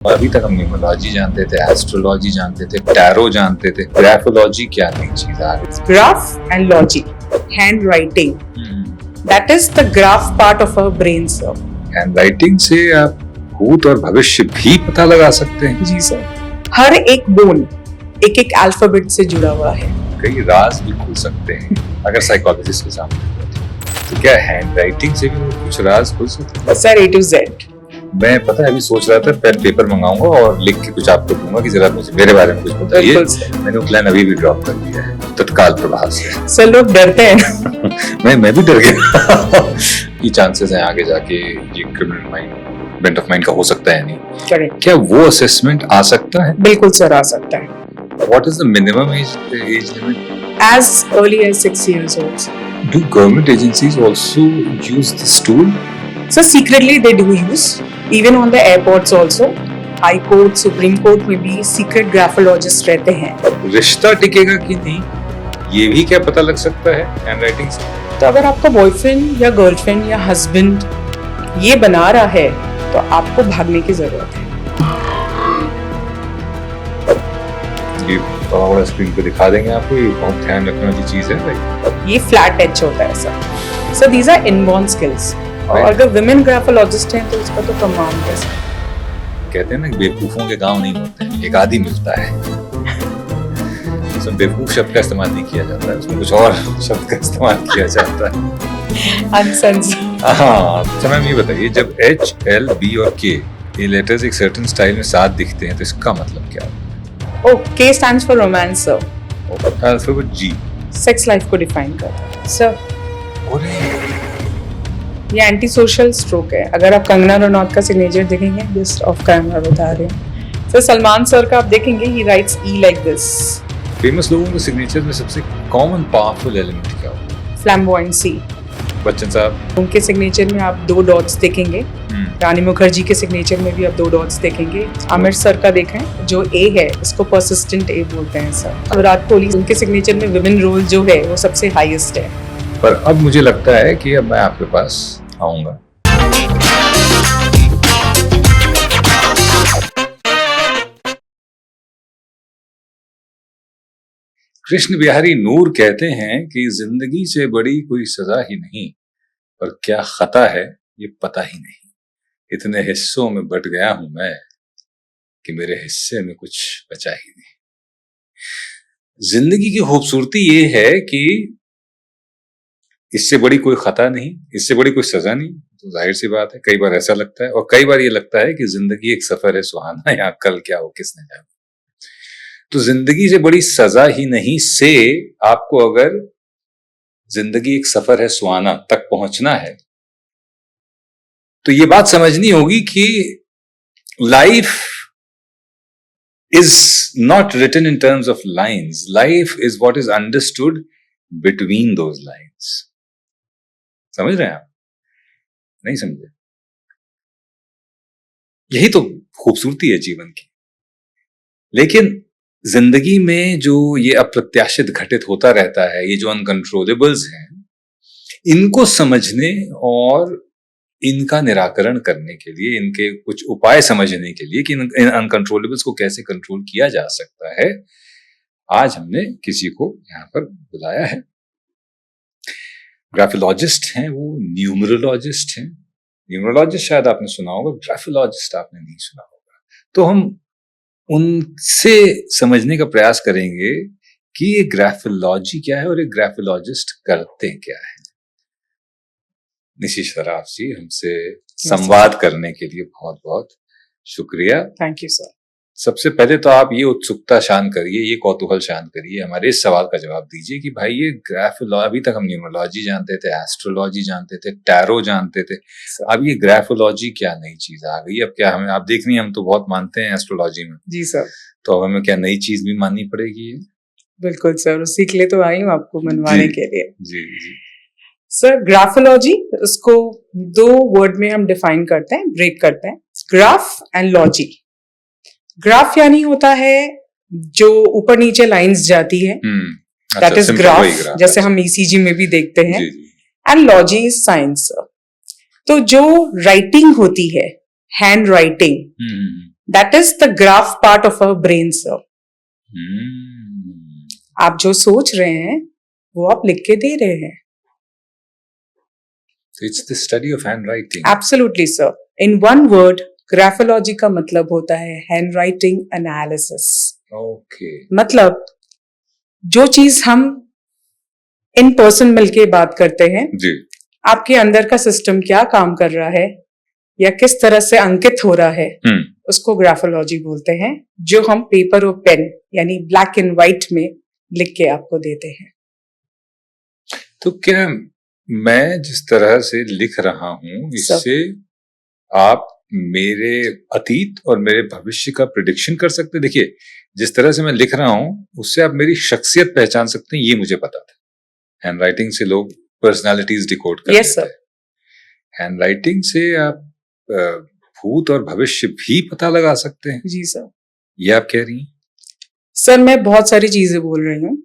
अभी तक हम न्यूमरोलॉजी जानते थे, एस्ट्रोलॉजी जानते थे, टैरो जानते थे, ग्राफोलॉजी क्या नई चीज आ गई। Graph and logic, handwriting. That is the graph part of our brain, sir. Hand writing से आप भूत और भविष्य भी पता लगा सकते हैं। जी सर। हर एक बोन एक एक अल्फाबेट से जुड़ा हुआ है। कई राज भी खुल सकते हैं अगर साइकोलॉजिस्ट के सामने बैठे। तो क्या हैंड राइटिंग से भी कुछ राज खुल सकते हैं? Sir A to Z. मैं पता है अभी सोच रहा था पेन पेपर मंगाऊंगा और लिख के कुछ आपको दूंगा कि जरा मुझे मेरे बारे में कुछ बताइए। बिल्कुल सर। मैंने वो प्लान अभी भी ड्रॉप कर दिया है तत्काल प्रभाव से। सर लोग डरते हैं ना। मैं भी डर गया कि चांसेस हैं आगे जाके ये criminal mind bent of mind का हो सकता है नहीं। करेक्ट। क्या वो असेसमेंट आ सकता है? बिल्कुल सर आ सकता है। What is the minimum age limit? As early as 6 years old. Do government agencies also use this tool? So secretly they do use, even on the airports also. High Court, Supreme Court में भी secret graphologists रहते हैं। रिश्ता टिकेगा कि नहीं ये भी क्या पता लग सकता है हैंडराइटिंग से? तो अगर आपका बॉयफ्रेंड या गर्लफ्रेंड या हस्बैंड ये बना रहा है तो आपको भागने की जरूरत है। ये थोड़ा बड़ा स्क्रीन पे दिखा देंगे आपको। ये बहुत ध्यान रखने वाली चीज है भाई। ये फ्लैट एज होता है sir. So these are inborn skills. और अगर विमेन ग्राफोलॉजिस्ट हैं तो उसका तो कमाल है सर। कहते हैं ना बेवकूफों के गांव नहीं होते हैं, एक आदि मिलता है। सब बेवकूफ शब्द का इस्तेमाल नहीं किया जाता है, उसमें कुछ और शब्द का इस्तेमाल किया जाता है। अनसेंस्ड। हाँ, अच्छा मैम ये बताइए जब H, L, B और K ये लेटर्स एक सर्टेन स्टाइल में साथ दिखते हैं तो इसका मतलब क्या है? Oh, K stands for romance, sir. Alphabet G sex life को डिफाइन करता है सर। और ये एंटी सोशल स्ट्रोक है। अगर आप कंगना रनौत का सिग्नेचर देखेंगे, जस्ट ऑफ कैमरा बता रहे हैं सर, सलमान सर का आप देखेंगे, ही rights E like this. Famous लोगों के सिग्नेचर में सबसे कॉमन पावरफुल एलिमेंट क्या होता है? फ्लैम्बॉयंसी। बच्चन साहब उनके सिग्नेचर में आप 2 डॉट्स देखेंगे। रानी मुखर्जी के सिग्नेचर में भी आप 2 डॉट्स देखेंगे। आमिर सर का देखें, जो A है इसको परसिस्टेंट A बोलते हैं सर। विराट कोहली उनके सिग्नेचर में विमेन रोल जो है वो सबसे हाईएस्ट है। पर अब मुझे लगता है कि अब मैं आपके पास आऊंगा। कृष्ण बिहारी नूर कहते हैं कि जिंदगी से बड़ी कोई सजा ही नहीं, पर क्या खता है ये पता ही नहीं। इतने हिस्सों में बट गया हूं मैं कि मेरे हिस्से में कुछ बचा ही नहीं। जिंदगी की खूबसूरती ये है कि इससे बड़ी कोई खता नहीं, इससे बड़ी कोई सजा नहीं। तो जाहिर सी बात है कई बार ऐसा लगता है और कई बार ये लगता है कि जिंदगी एक सफर है सुहाना, यहाँ कल क्या हो किसने जाना। तो जिंदगी से बड़ी सजा ही नहीं से आपको अगर जिंदगी एक सफर है सुहाना तक पहुंचना है तो ये बात समझनी होगी कि life is not written in terms of lines, life is what is understood between those lines. समझ रहे हैं आप? नहीं समझे? यही तो खूबसूरती है जीवन की। लेकिन जिंदगी में जो ये अप्रत्याशित घटित होता रहता है, ये जो अनकंट्रोलेबल्स हैं, इनको समझने और इनका निराकरण करने के लिए, इनके कुछ उपाय समझने के लिए कि इन अनकंट्रोलेबल्स को कैसे कंट्रोल किया जा सकता है, आज हमने किसी को यहाँ पर बुलाया है। ग्राफोलॉजिस्ट हैं वो, न्यूमरोलॉजिस्ट हैं। न्यूमरोलॉजिस्ट शायद आपने सुना होगा, ग्राफोलॉजिस्ट आपने नहीं सुना होगा। तो हम उनसे समझने का प्रयास करेंगे कि ये ग्राफोलॉजी क्या है और ये ग्राफोलॉजिस्ट करते क्या है। निशी शराफ जी, हमसे संवाद करने के लिए बहुत बहुत शुक्रिया। Thank you sir. सबसे पहले तो आप ये उत्सुकता शांत करिए, ये कौतूहल शांत करिए, हमारे इस सवाल का जवाब दीजिए कि भाई ये ग्राफोलॉजी, अभी तक हम न्यूमरोलॉजी जानते थे, एस्ट्रोलॉजी जानते थे, टैरो जानते थे, अब ये ग्राफोलॉजी क्या नई चीज आ गई? अब क्या हमें, आप देख रही हैं हम तो बहुत मानते हैं एस्ट्रोलॉजी में। जी सर। तो अब हमें क्या नई चीज भी माननी पड़ेगी? बिल्कुल सर, उसी के लिए तो आई हूँ आपको मनवाने के लिए। जी जी सर, ग्राफोलॉजी, उसको 2 वर्ड में हम डिफाइन करते हैं, ब्रेक करते हैं, ग्राफ एंड लॉजी। ग्राफ यानी होता है जो ऊपर नीचे लाइंस जाती है, दैट इज ग्राफ, जैसे हम ईसीजी में भी देखते हैं। And logy is science. तो जो राइटिंग होती है, hand writing, that is the graph part of our brain sir. आप जो सोच रहे हैं वो आप लिख के दे रहे हैं। So it's the study of handwriting. Absolutely sir. In one word, graphology का मतलब होता है हैंड राइटिंग एनालिसिस। Okay. मतलब जो चीज हम इन पर्सन मिलके बात करते हैं, जी। आपके अंदर का सिस्टम क्या काम कर रहा है या किस तरह से अंकित हो रहा है, उसको ग्राफोलॉजी बोलते हैं, जो हम पेपर और पेन यानी ब्लैक एंड व्हाइट में लिख के आपको देते हैं। तो क्या मैं जिस तरह से लिख रहा हूं इससे आप मेरे अतीत और मेरे भविष्य का प्रिडिक्शन कर सकते हैं? देखिए, जिस तरह से मैं लिख रहा हूं उससे आप मेरी शख्सियत पहचान सकते हैं, ये मुझे पता था। हैंड राइटिंग से लोग पर्सनालिटीज डिकोड कर Yes, लेते हैं। हैंड राइटिंग से आप भूत और भविष्य भी पता लगा सकते हैं। जी सर। ये आप कह रही हैं? सर मैं बहुत सारी चीजें बोल रही हूँ।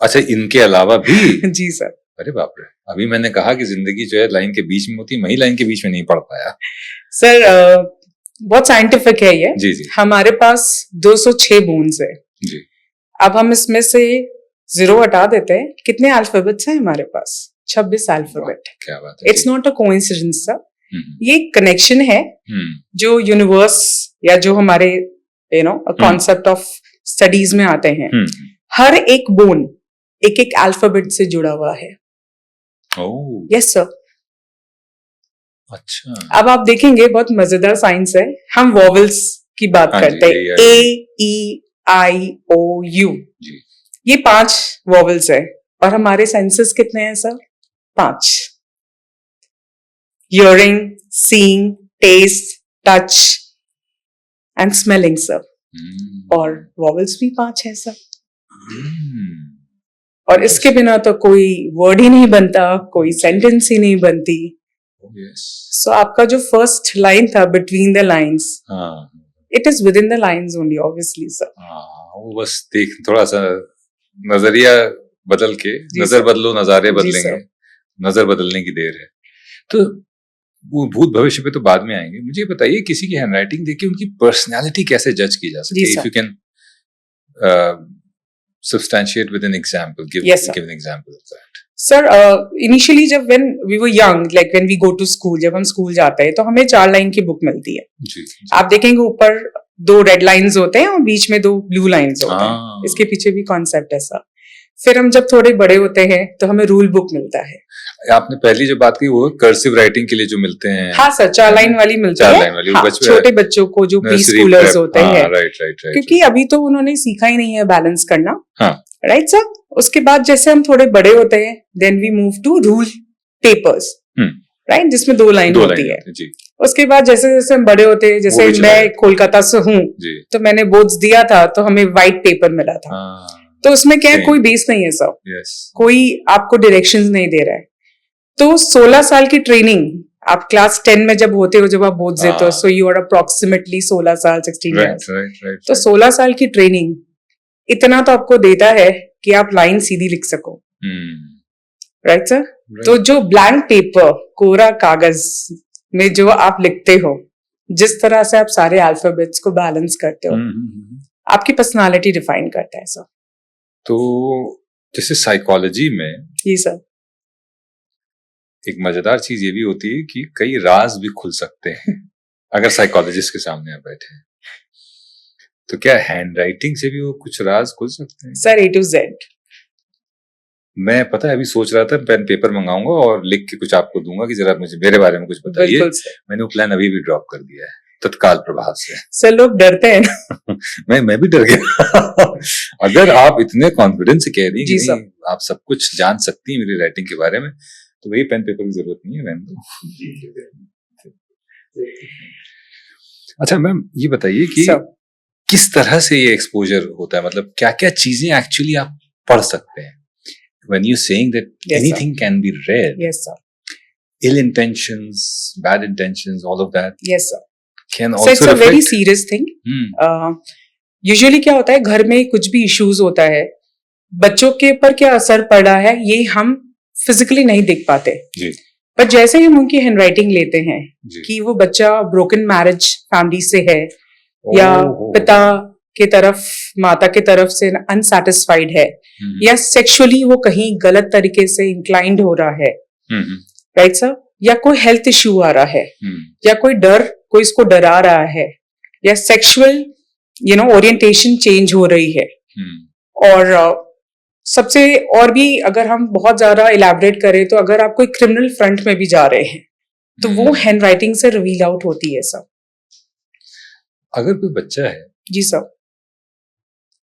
अच्छा, इनके अलावा भी? जी सर। अरे बाप रे, अभी मैंने कहा कि जिंदगी जो है लाइन के बीच में होती है, मैं ही लाइन के बीच में नहीं पढ़ पाया। सर बहुत साइंटिफिक है ये। जी जी हमारे पास 206 बोन्स है। जी। अब हम इसमें से 0 हटा देते हैं, कितने अल्फाबेट्स हैं हमारे पास? 26 अल्फाबेट। क्या बात है। It's not a coincidence sir, ये कनेक्शन है हम्म, जो यूनिवर्स या जो हमारे कॉन्सेप्ट ऑफ स्टडीज में आते हैं। हर एक बोन एक एक अल्फाबेट से जुड़ा हुआ है। ओह, यस सर। अच्छा। अब आप देखेंगे बहुत मजेदार साइंस है। हम वॉवल्स की बात हाँ करते जी, हैं, A-E-I-O-U, जी। ये 5 वॉवल्स है। और हमारे सेंसेस कितने हैं sir? 5। Hearing, seeing, taste, touch and smelling sir. और वॉवल्स भी 5 है सर। और इसके बिना तो कोई वर्ड ही नहीं बनता, कोई सेंटेंस ही नहीं बनती। सो आपका जो फर्स्ट लाइन था, between the lines, it is with in the lines only, obviously sir. वो बस देख, थोड़ा सा नजरिया बदल के, नजर बदलो नजारे बदलेंगे, नजर बदलने की देर है। तो वो भूत भविष्य पे तो बाद में आएंगे। मुझे बताइए, किसी की हैंडराइटिंग देख के उनकी पर्सनालिटी कैसे जज की जा सकती है? If you can substantiate with an example, give an example of that. Sir, initially जब when we were young, like when we go to school, जब हम स्कूल जाते हैं तो हमें 4 लाइन की बुक मिलती है। जी। आप देखेंगे ऊपर 2 रेड लाइंस होते हैं और बीच में 2 ब्लू लाइंस होते हैं। इसके पीछे भी कॉन्सेप्ट है सर। फिर हम जब थोड़े बड़े होते हैं तो हमें रूल बुक मिलता है। आपने पहली जो बात की वो कर्सिव राइटिंग के लिए जो मिलते हैं। हाँ सर, 4 लाइन वाली मिलती है। 4 लाइन वाली, हाँ, छोटे बच्चों को जो प्री स्कूलर्स होते हैं। राइट। क्योंकि अभी तो उन्होंने सीखा ही नहीं है बैलेंस करना। हाँ। Right sir. उसके बाद जैसे हम थोड़े बड़े होते हैं, then we move to rule papers, right, जिसमें 2 लाइन होती है। जी। उसके बाद जैसे जैसे हम बड़े होते हैं, जैसे मैं कोलकाता से हूँ तो मैंने बोर्ड्स दिया था तो हमें व्हाइट पेपर मिला था। तो उसमें क्या है, कोई बेस नहीं है सर। कोई आपको डायरेक्शंस नहीं दे रहा है। तो 16 साल की ट्रेनिंग आप क्लास 10 में जब होते हो, जब आप बोर्ड्स देते हो, सो यू आर अप्रोक्सीमेटली 16 साल 16 इयर्स। तो 16 साल की ट्रेनिंग इतना तो आपको देता है कि आप लाइन सीधी लिख सको। Right sir. तो जो ब्लैंक पेपर, कोरा कागज में जो आप लिखते हो, जिस तरह से आप सारे अल्फाबेट्स को बैलेंस करते हो, आपकी पर्सनालिटी डिफाइन करता है सर। तो जैसे साइकोलॉजी में, जी सर, एक मजेदार चीज ये भी होती है कि कई राज भी खुल सकते हैं अगर साइकोलॉजिस्ट के सामने आप बैठे हैं। तो क्या हैंड राइटिंग से भी वो कुछ राज खुल सकते हैं? Sir A to Z। मैं पता है अभी सोच रहा था पेन पेपर मंगाऊंगा और लिख के कुछ आपको दूंगा कि जरा मुझे मेरे बारे में कुछ बताइए। मैंने वो प्लान अभी भी ड्रॉप कर दिया है तत्काल प्रभाव से। सर लोग डरते हैं ना। मैं भी डर गया। अगर आप इतने कॉन्फिडेंस से कह रही हैं कि आप सब कुछ जान सकती हैं मेरी राइटिंग के बारे में, तो वही पेन पेपर की जरूरत नहीं है मैम। अच्छा मैम, ये बताइए कि किस तरह से ये एक्सपोजर होता है, मतलब क्या क्या चीजें एक्चुअली आप पढ़ सकते हैं? When you're saying that anything can be read, yes sir, ill intentions, bad intentions, all of that, yes sir, can also reflect. So it's a very serious thing. Usually क्या होता है, घर में कुछ भी इश्यूज होता है, बच्चों के ऊपर क्या असर पड़ रहा है ये हम फिजिकली नहीं देख पाते जी। पर जैसे ही हम उनकी हैंडराइटिंग लेते हैं कि वो बच्चा ब्रोकन मैरिज फैमिली से है, या ओह, पिता के तरफ माता के तरफ से अनसेटिस्फाइड है, या सेक्सुअली वो कहीं गलत तरीके से इंक्लाइंड हो रहा है, राइट सर, या कोई हेल्थ इश्यू आ रहा है, या कोई इसको डरा रहा है, या सेक्सुअल ओरिएंटेशन चेंज हो रही है, और सबसे और भी अगर हम बहुत ज्यादा इलैबोरेट करें तो अगर आप कोई क्रिमिनल फ्रंट में भी जा रहे हैं तो वो हैंड राइटिंग से रिवील आउट होती है सर। अगर कोई बच्चा है जी सर।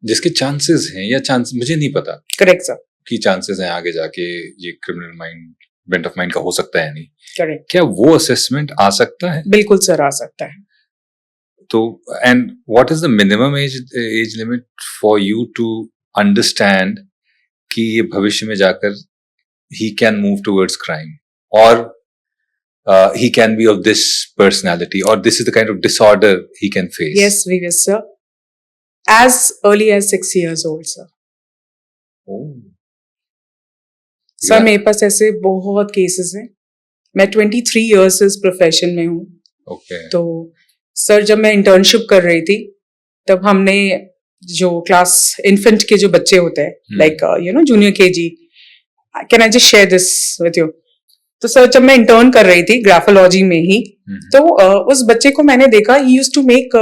जिसके चांसेस हैं या चांस मुझे नहीं पता करेक्ट सर। कि चांसेस हैं आगे जाके ये criminal mind bent of mind का हो सकता है नहीं, करेक्ट, क्या वो असेसमेंट आ सकता है? बिल्कुल सर आ सकता है। तो and what is the minimum age limit for you to understand कि ये भविष्य में जाकर he can move towards crime, और he can be of this personality, or this is the kind of disorder he can face? Yes, Vives sir. As early as 6 years old, sir. Oh. Sir मेरे पास ऐसे बहुत cases हैं। मैं 23 years इस profession में हूँ। Okay. तो sir जब मैं इंटर्नशिप कर रही थी तब हमने जो क्लास इन्फेंट के जो बच्चे होते हैं like junior KG, can I just share this with you. तो सर जब मैं इंटर्न कर रही थी ग्राफोलॉजी में ही, तो उस बच्चे को मैंने देखा, he used to make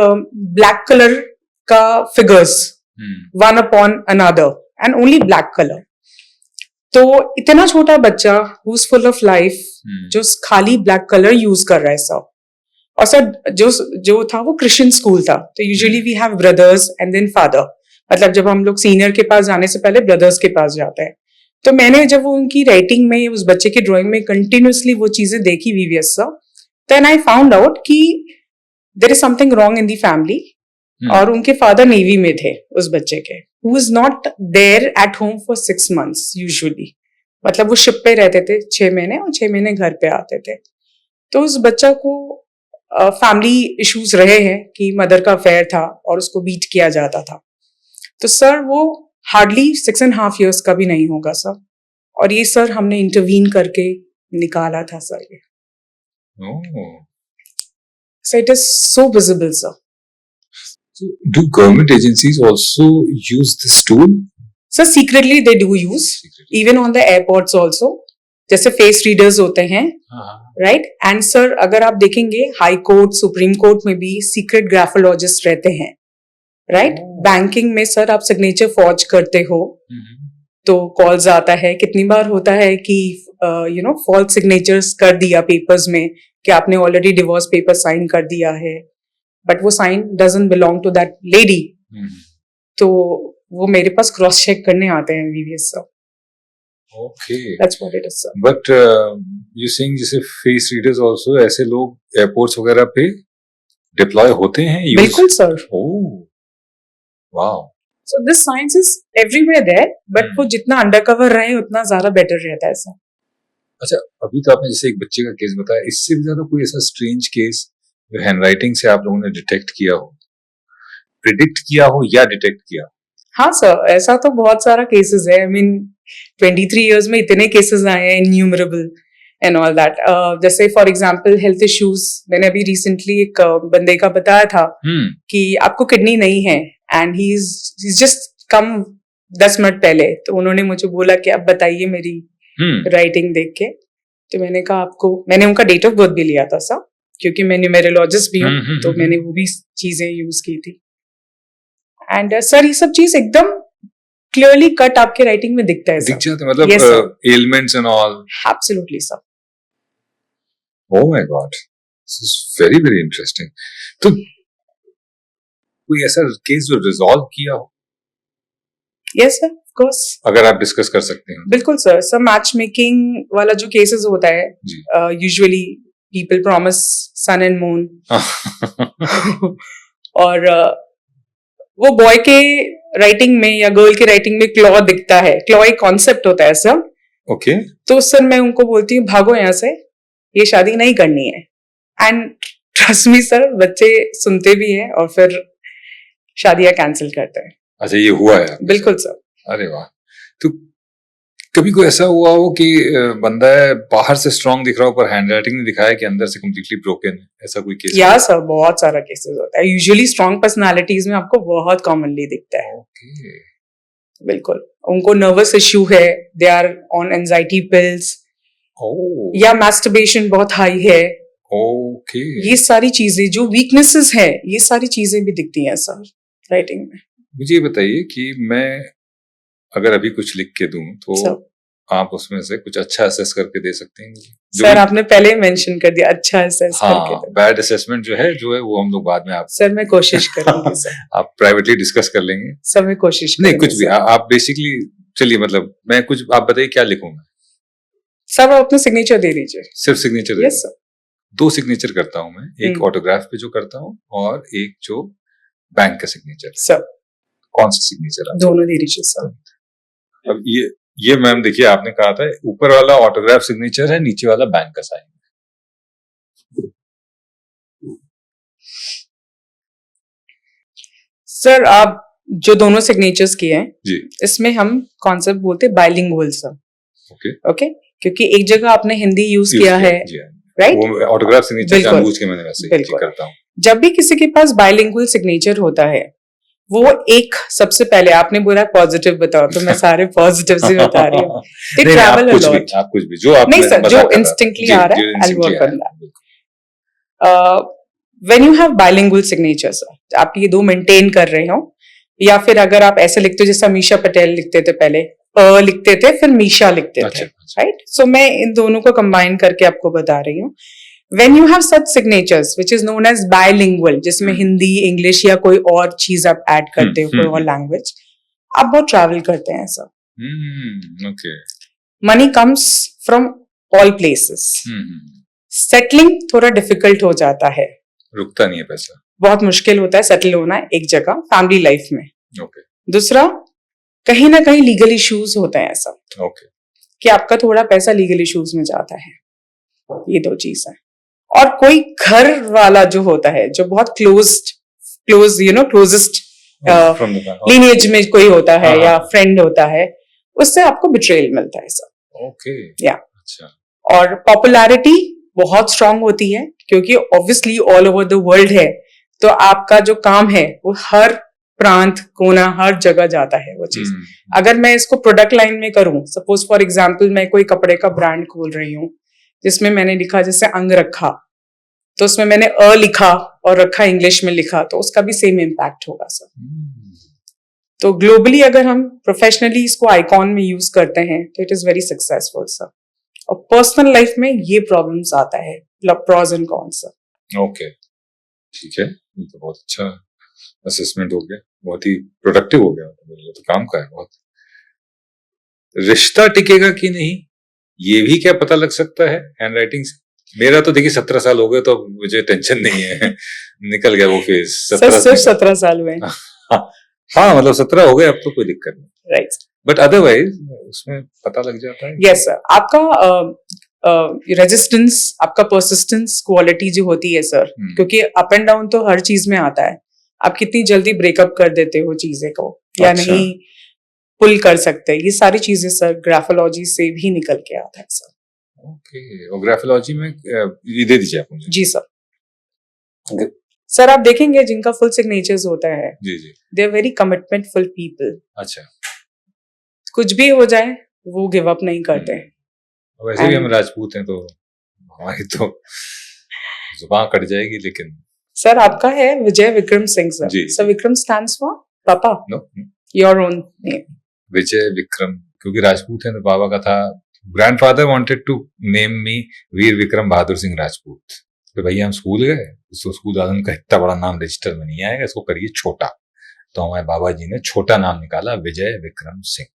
black colour का figures one upon another and only black colour. तो इतना छोटा बच्चा who is full of life जो खाली ब्लैक कलर यूज कर रहा है सर। और सर जो था वो क्रिश्चियन स्कूल था, तो usually we have brothers and then father, मतलब जब हम लोग सीनियर के पास जाने से पहले ब्रदर्स के पास जाते हैं। तो मैंने जब वो उनकी राइटिंग में उस बच्चे की ड्राइंग में कंटिन्यूअसली वो चीजें देखी VVS sir, then I found out कि there is something wrong in the family. और उनके फादर नेवी में थे उस बच्चे के, who is not there at home for 6 months usually, मतलब वो शिप पे रहते थे 6 महीने और 6 महीने घर पे आते थे। तो उस बच्चा को फैमिली इश्यूज रहे हैं कि मदर का अफेयर था और उसको बीट किया जाता था। तो सर वो हार्डली 6.5 years का भी नहीं होगा सर, और ये सर हमने इंटरवीन करके निकाला था सर ये। So it is so visible, sir. So do government agencies also use this tool? So secretly they do use, even on the airports also. जैसे फेस रीडर्स होते हैं, राइट? एंड सर अगर आप देखेंगे हाई कोर्ट सुप्रीम कोर्ट में भी secret graphologist रहते हैं, राइट? बैंकिंग में सर आप सिग्नेचर फॉर्ज करते हो तो कॉल्स आता है, कितनी बार होता है कि फॉल्स सिग्नेचर्स कर दिया पेपर्स में कि आपने ऑलरेडी डिवोर्स पेपर साइन कर दिया है, बट वो sign doesn't belong to that lady. तो वो मेरे पास क्रॉस चेक करने आते हैं VVS sir. Okay. That's what it is, sir. But you saying जैसे फेस रीडर्स आल्सो ऐसे लोग एयरपोर्ट्स वगैरह पे डिप्लॉय होते हैं? बिल्कुल sir. Oh, wow. So this science is everywhere there, but वो जितना अंडरकवर रहे उतना ज्यादा बेटर रहता है सर। अच्छा, अभी तो आपने जैसे एक बच्चे का केस बताया, इससे भी ज्यादा कोई ऐसा स्ट्रेंज केस जो हैंडराइटिंग से आप लोगों ने डिटेक्ट किया हो, प्रिडिक्ट किया हो या डिटेक्ट किया हो? हाँ सर, ऐसा तो बहुत सारा केसेस है। आई मीन 23 इयर्स में इतने केसेस आए हैं, इन्यूमरेबल एंड ऑल दैट। जैसे फॉर एग्जांपल हेल्थ इश्यूज, मैंने अभी रिसेंटली एक बंदे का बताया था कि आपको किडनी नहीं है, and he is just come 10 minute पहले, तो उन्होंने मुझे बोला कि अब बताइए मेरी राइटिंग देख के। तो मैंने कहा आपको, मैंने उनका डेट ऑफ बर्थ भी लिया था सर, क्योंकि मैं न्यूमेरोलॉजिस्ट भी हूँ, तो मैंने वो भी चीजें यूज की थी। एंड सर ये सब चीज एकदम क्लियरली कट आपके राइटिंग में दिखता है, दिख जाता है, मतलब elements and all. Absolutely sir. Oh my God, this is very very interesting. तो कोई ऐसा केस जो रिजॉल्व किया हो? यस सर, ऑफ कोर्स, अगर आप डिस्कस कर सकते हैं। बिल्कुल सर। सर मैच मेकिंग वाला जो केसेस होता है, usually people promise sun and moon और वो बॉय के राइटिंग में या गर्ल के राइटिंग में क्लॉ दिखता है। क्लॉ एक कॉन्सेप्ट होता है सर। ओके। तो सर मैं उनको बोलती हूँ भागो यहाँ से, ये शादी नहीं करनी है। एंड ट्रस्ट मी सर, बच्चे सुनते भी हैं और फिर शादियां कैंसिल करते हैं। अच्छा, ये हुआ है? बिल्कुल सर। अरे वाह। तो कभी कोई ऐसा हुआ हो कि बंदा है बाहर से स्ट्रांग दिख रहा हो पर हैंड राइटिंग नहीं दिखाया कि अंदर से कम्प्लीटली ब्रोकन है, ऐसा कोई केस? या सर बहुत सारा केसेस होता है, यूजुअली स्ट्रांग पर्सनालिटीज में आपको बहुत कॉमनली दिखता है। ओके। बिल्कुल, उनको नर्वस इश्यू है, they are on anxiety pills, oh या मैस्टरबेशन बहुत हाई है, ओके। ये सारी चीजें जो वीकनेसेस है, ये सारी चीजें भी दिखती हैं सर राइटिंग में। मुझे ये बताइए कि मैं अगर अभी कुछ लिख के दूं तो सर आप उसमें से कुछ अच्छा असेस करके दे सकते हैं मुझे? जो सर भी- आपने पहले मेंशन कर दिया अच्छा असेस करके हाँ, दो। बैड असेसमेंट जो है वो हम लोग बाद में आप सर मैं कोशिश करूंगी सर, आप प्राइवेटली डिस्कस कर लेंगे। सर मैं कोशिश नहीं करूंगी कुछ भी सर। आप बेसिकली चलिए, मतलब मैं कुछ, आप बताइए क्या लिखूंगा? सर आप अपना सिग्नेचर दे दीजिए। सिर्फ सिग्नेचर? Yes sir. 2 सिग्नेचर करता हूं मैं, एक ऑटोग्राफ पे जो करता हूं और एक जो बैंक का सिग्नेचर। सर कौन सा सिग्नेचर आप? दोनों दे दीजिए सर। अब ये मैम देखिए, आपने कहा था ऊपर वाला ऑटोग्राफ सिग्नेचर है, नीचे वाला बैंक का साइन। सर आप जो दोनों सिग्नेचर्स किए हैं जी इसमें हम कॉन्सेप्ट बोलते हैं बाइलिंगुअल सर। ओके। ओके, क्योंकि एक जगह आपने हिंदी यूज किया है, जी हाँ। राइट? वो ऑटोग्राफ सिग्नेचर बिल्कुल। जानबूझ के मैंने वैसे ही बिल्कुल। करता हूँ। जब भी किसी के पास बाइलिंगुअल सिग्नेचर होता है, वो एक सबसे पहले आपने बोला पॉजिटिव बताओ, तो मैं सारे पॉजिटिव से बता रही हूँ। They नहीं, travel आप a कुछ भी, lot. आप कुछ भी जो आप नहीं सर, मजाक जो कर रहा था। instantly जी, आ रहा जो है, I'll instantly work uh on रहा है, that. बिल्कुल। When you have bilingual signature sir, आप ये दो मेंटेन कर रहे हो, या फिर अगर आप ऐसे लिखते हो जैसे मीशा पटेल लिखते थे, पहले लिखते थे फिर मीशा लिखते थे, अच्छा। राइट? सो मैं इन दोनों को कंबाइन करके आपको बता रही हूँ। When you have such signatures, which is known as bilingual, जिसमें हिंदी, इंग्लिश या कोई और चीज आप ऐड करते हो, कोई और लैंग्वेज, आप बहुत ट्रैवल करते हैं sir. Okay. Money comes from all places, settling थोड़ा डिफिकल्ट हो जाता है, रुकता नहीं है पैसा। बहुत मुश्किल होता है सेटल होना एक जगह फैमिली लाइफ में। ओके दूसरा, कहीं ना कहीं लीगल इश्यूज होते हैं ऐसा ओके। कि आपका थोड़ा पैसा लीगल इश्यूज में जाता है, ये दो चीज है। और कोई घर वाला जो होता है, जो बहुत क्लोजेस्ट लीनिएज में कोई होता है या फ्रेंड होता है, उससे आपको बिट्रेयल मिलता है सर। ओके। या अच्छा। और पॉपुलैरिटी बहुत स्ट्रांग होती है, क्योंकि obviously all over the world है, तो आपका जो काम है वो हर प्रांत, कोना, हर जगह जाता है वो चीज। अगर मैं इसको प्रोडक्ट लाइन में करूं, सपोज फॉर एग्जांपल मैं कोई कपड़े का ब्रांड खोल रही हूँ जिसमें मैंने लिखा जैसे अंग रखा, तो उसमें मैंने लिखा और रखा इंग्लिश में लिखा, तो उसका भी सेम इम्पैक्ट होगा सर। तो ग्लोबली अगर हम प्रोफेशनली इसको आइकॉन में यूज करते हैं तो it is very successful sir. और पर्सनल लाइफ में ये प्रॉब्लम्स आता है, pros and cons sir. Okay, ठीक है, ये तो बहुत अच्छा असेसमेंट हो गया, बहुत ही प्रोडक्टिव हो गया, तो काम का है बहुत। रिश्ता टिकेगा कि नहीं, ये भी क्या पता लग सकता है हैंडराइटिंग से? मेरा तो देखिए 17 साल हो गए, तो मुझे टेंशन नहीं है। निकल गया वो फेज। सिर्फ 17 साल हुए। हाँ, मतलब 17 हो गए, अब तो कोई दिक्कत नहीं, राइट। बट अदरवाइज उसमें पता लग जाता है। यस सर, आपका रेजिस्टेंस, आपका परसिस्टेंस क्वालिटी जो होती है सर, क्योंकि अप एंड डाउन तो हर चीज में आता है, आप कितनी जल्दी ब्रेकअप कर देते हो चीजें को, या नहीं पुल कर सकते, ये सारी चीजें सर ग्राफोलॉजी से भी निकल के आता है सर। ओके, और ग्राफोलॉजी में ये दे दीजिए आप मुझे। जी सर। सर आप देखेंगे जिनका फुल सिग्नेचर्स होता है, जी जी, दे आर वेरी कमिटमेंटफुल पीपल। अच्छा, कुछ भी हो जाए वो गिव अप नहीं करते। वैसे भी हम राजपूत हैं, तो हमारी तो जुबान कट जाएगी, लेकिन सर आपका है विजय विक्रम सिंह सर। जी। Sir Vikram stands for papa, no, your own name. Vijay Vikram, क्योंकि राजपूत है तो बाबा का था, grandfather wanted to name me Veer Vikram Bahadur Singh Rajput. तो भैया हम स्कूल गए, तो स्कूल वालों का इतना बड़ा नाम रजिस्टर में नहीं आएगा, इसको करिए छोटा। तो हमारे बाबा जी ने छोटा नाम निकाला, विजय विक्रम सिंह।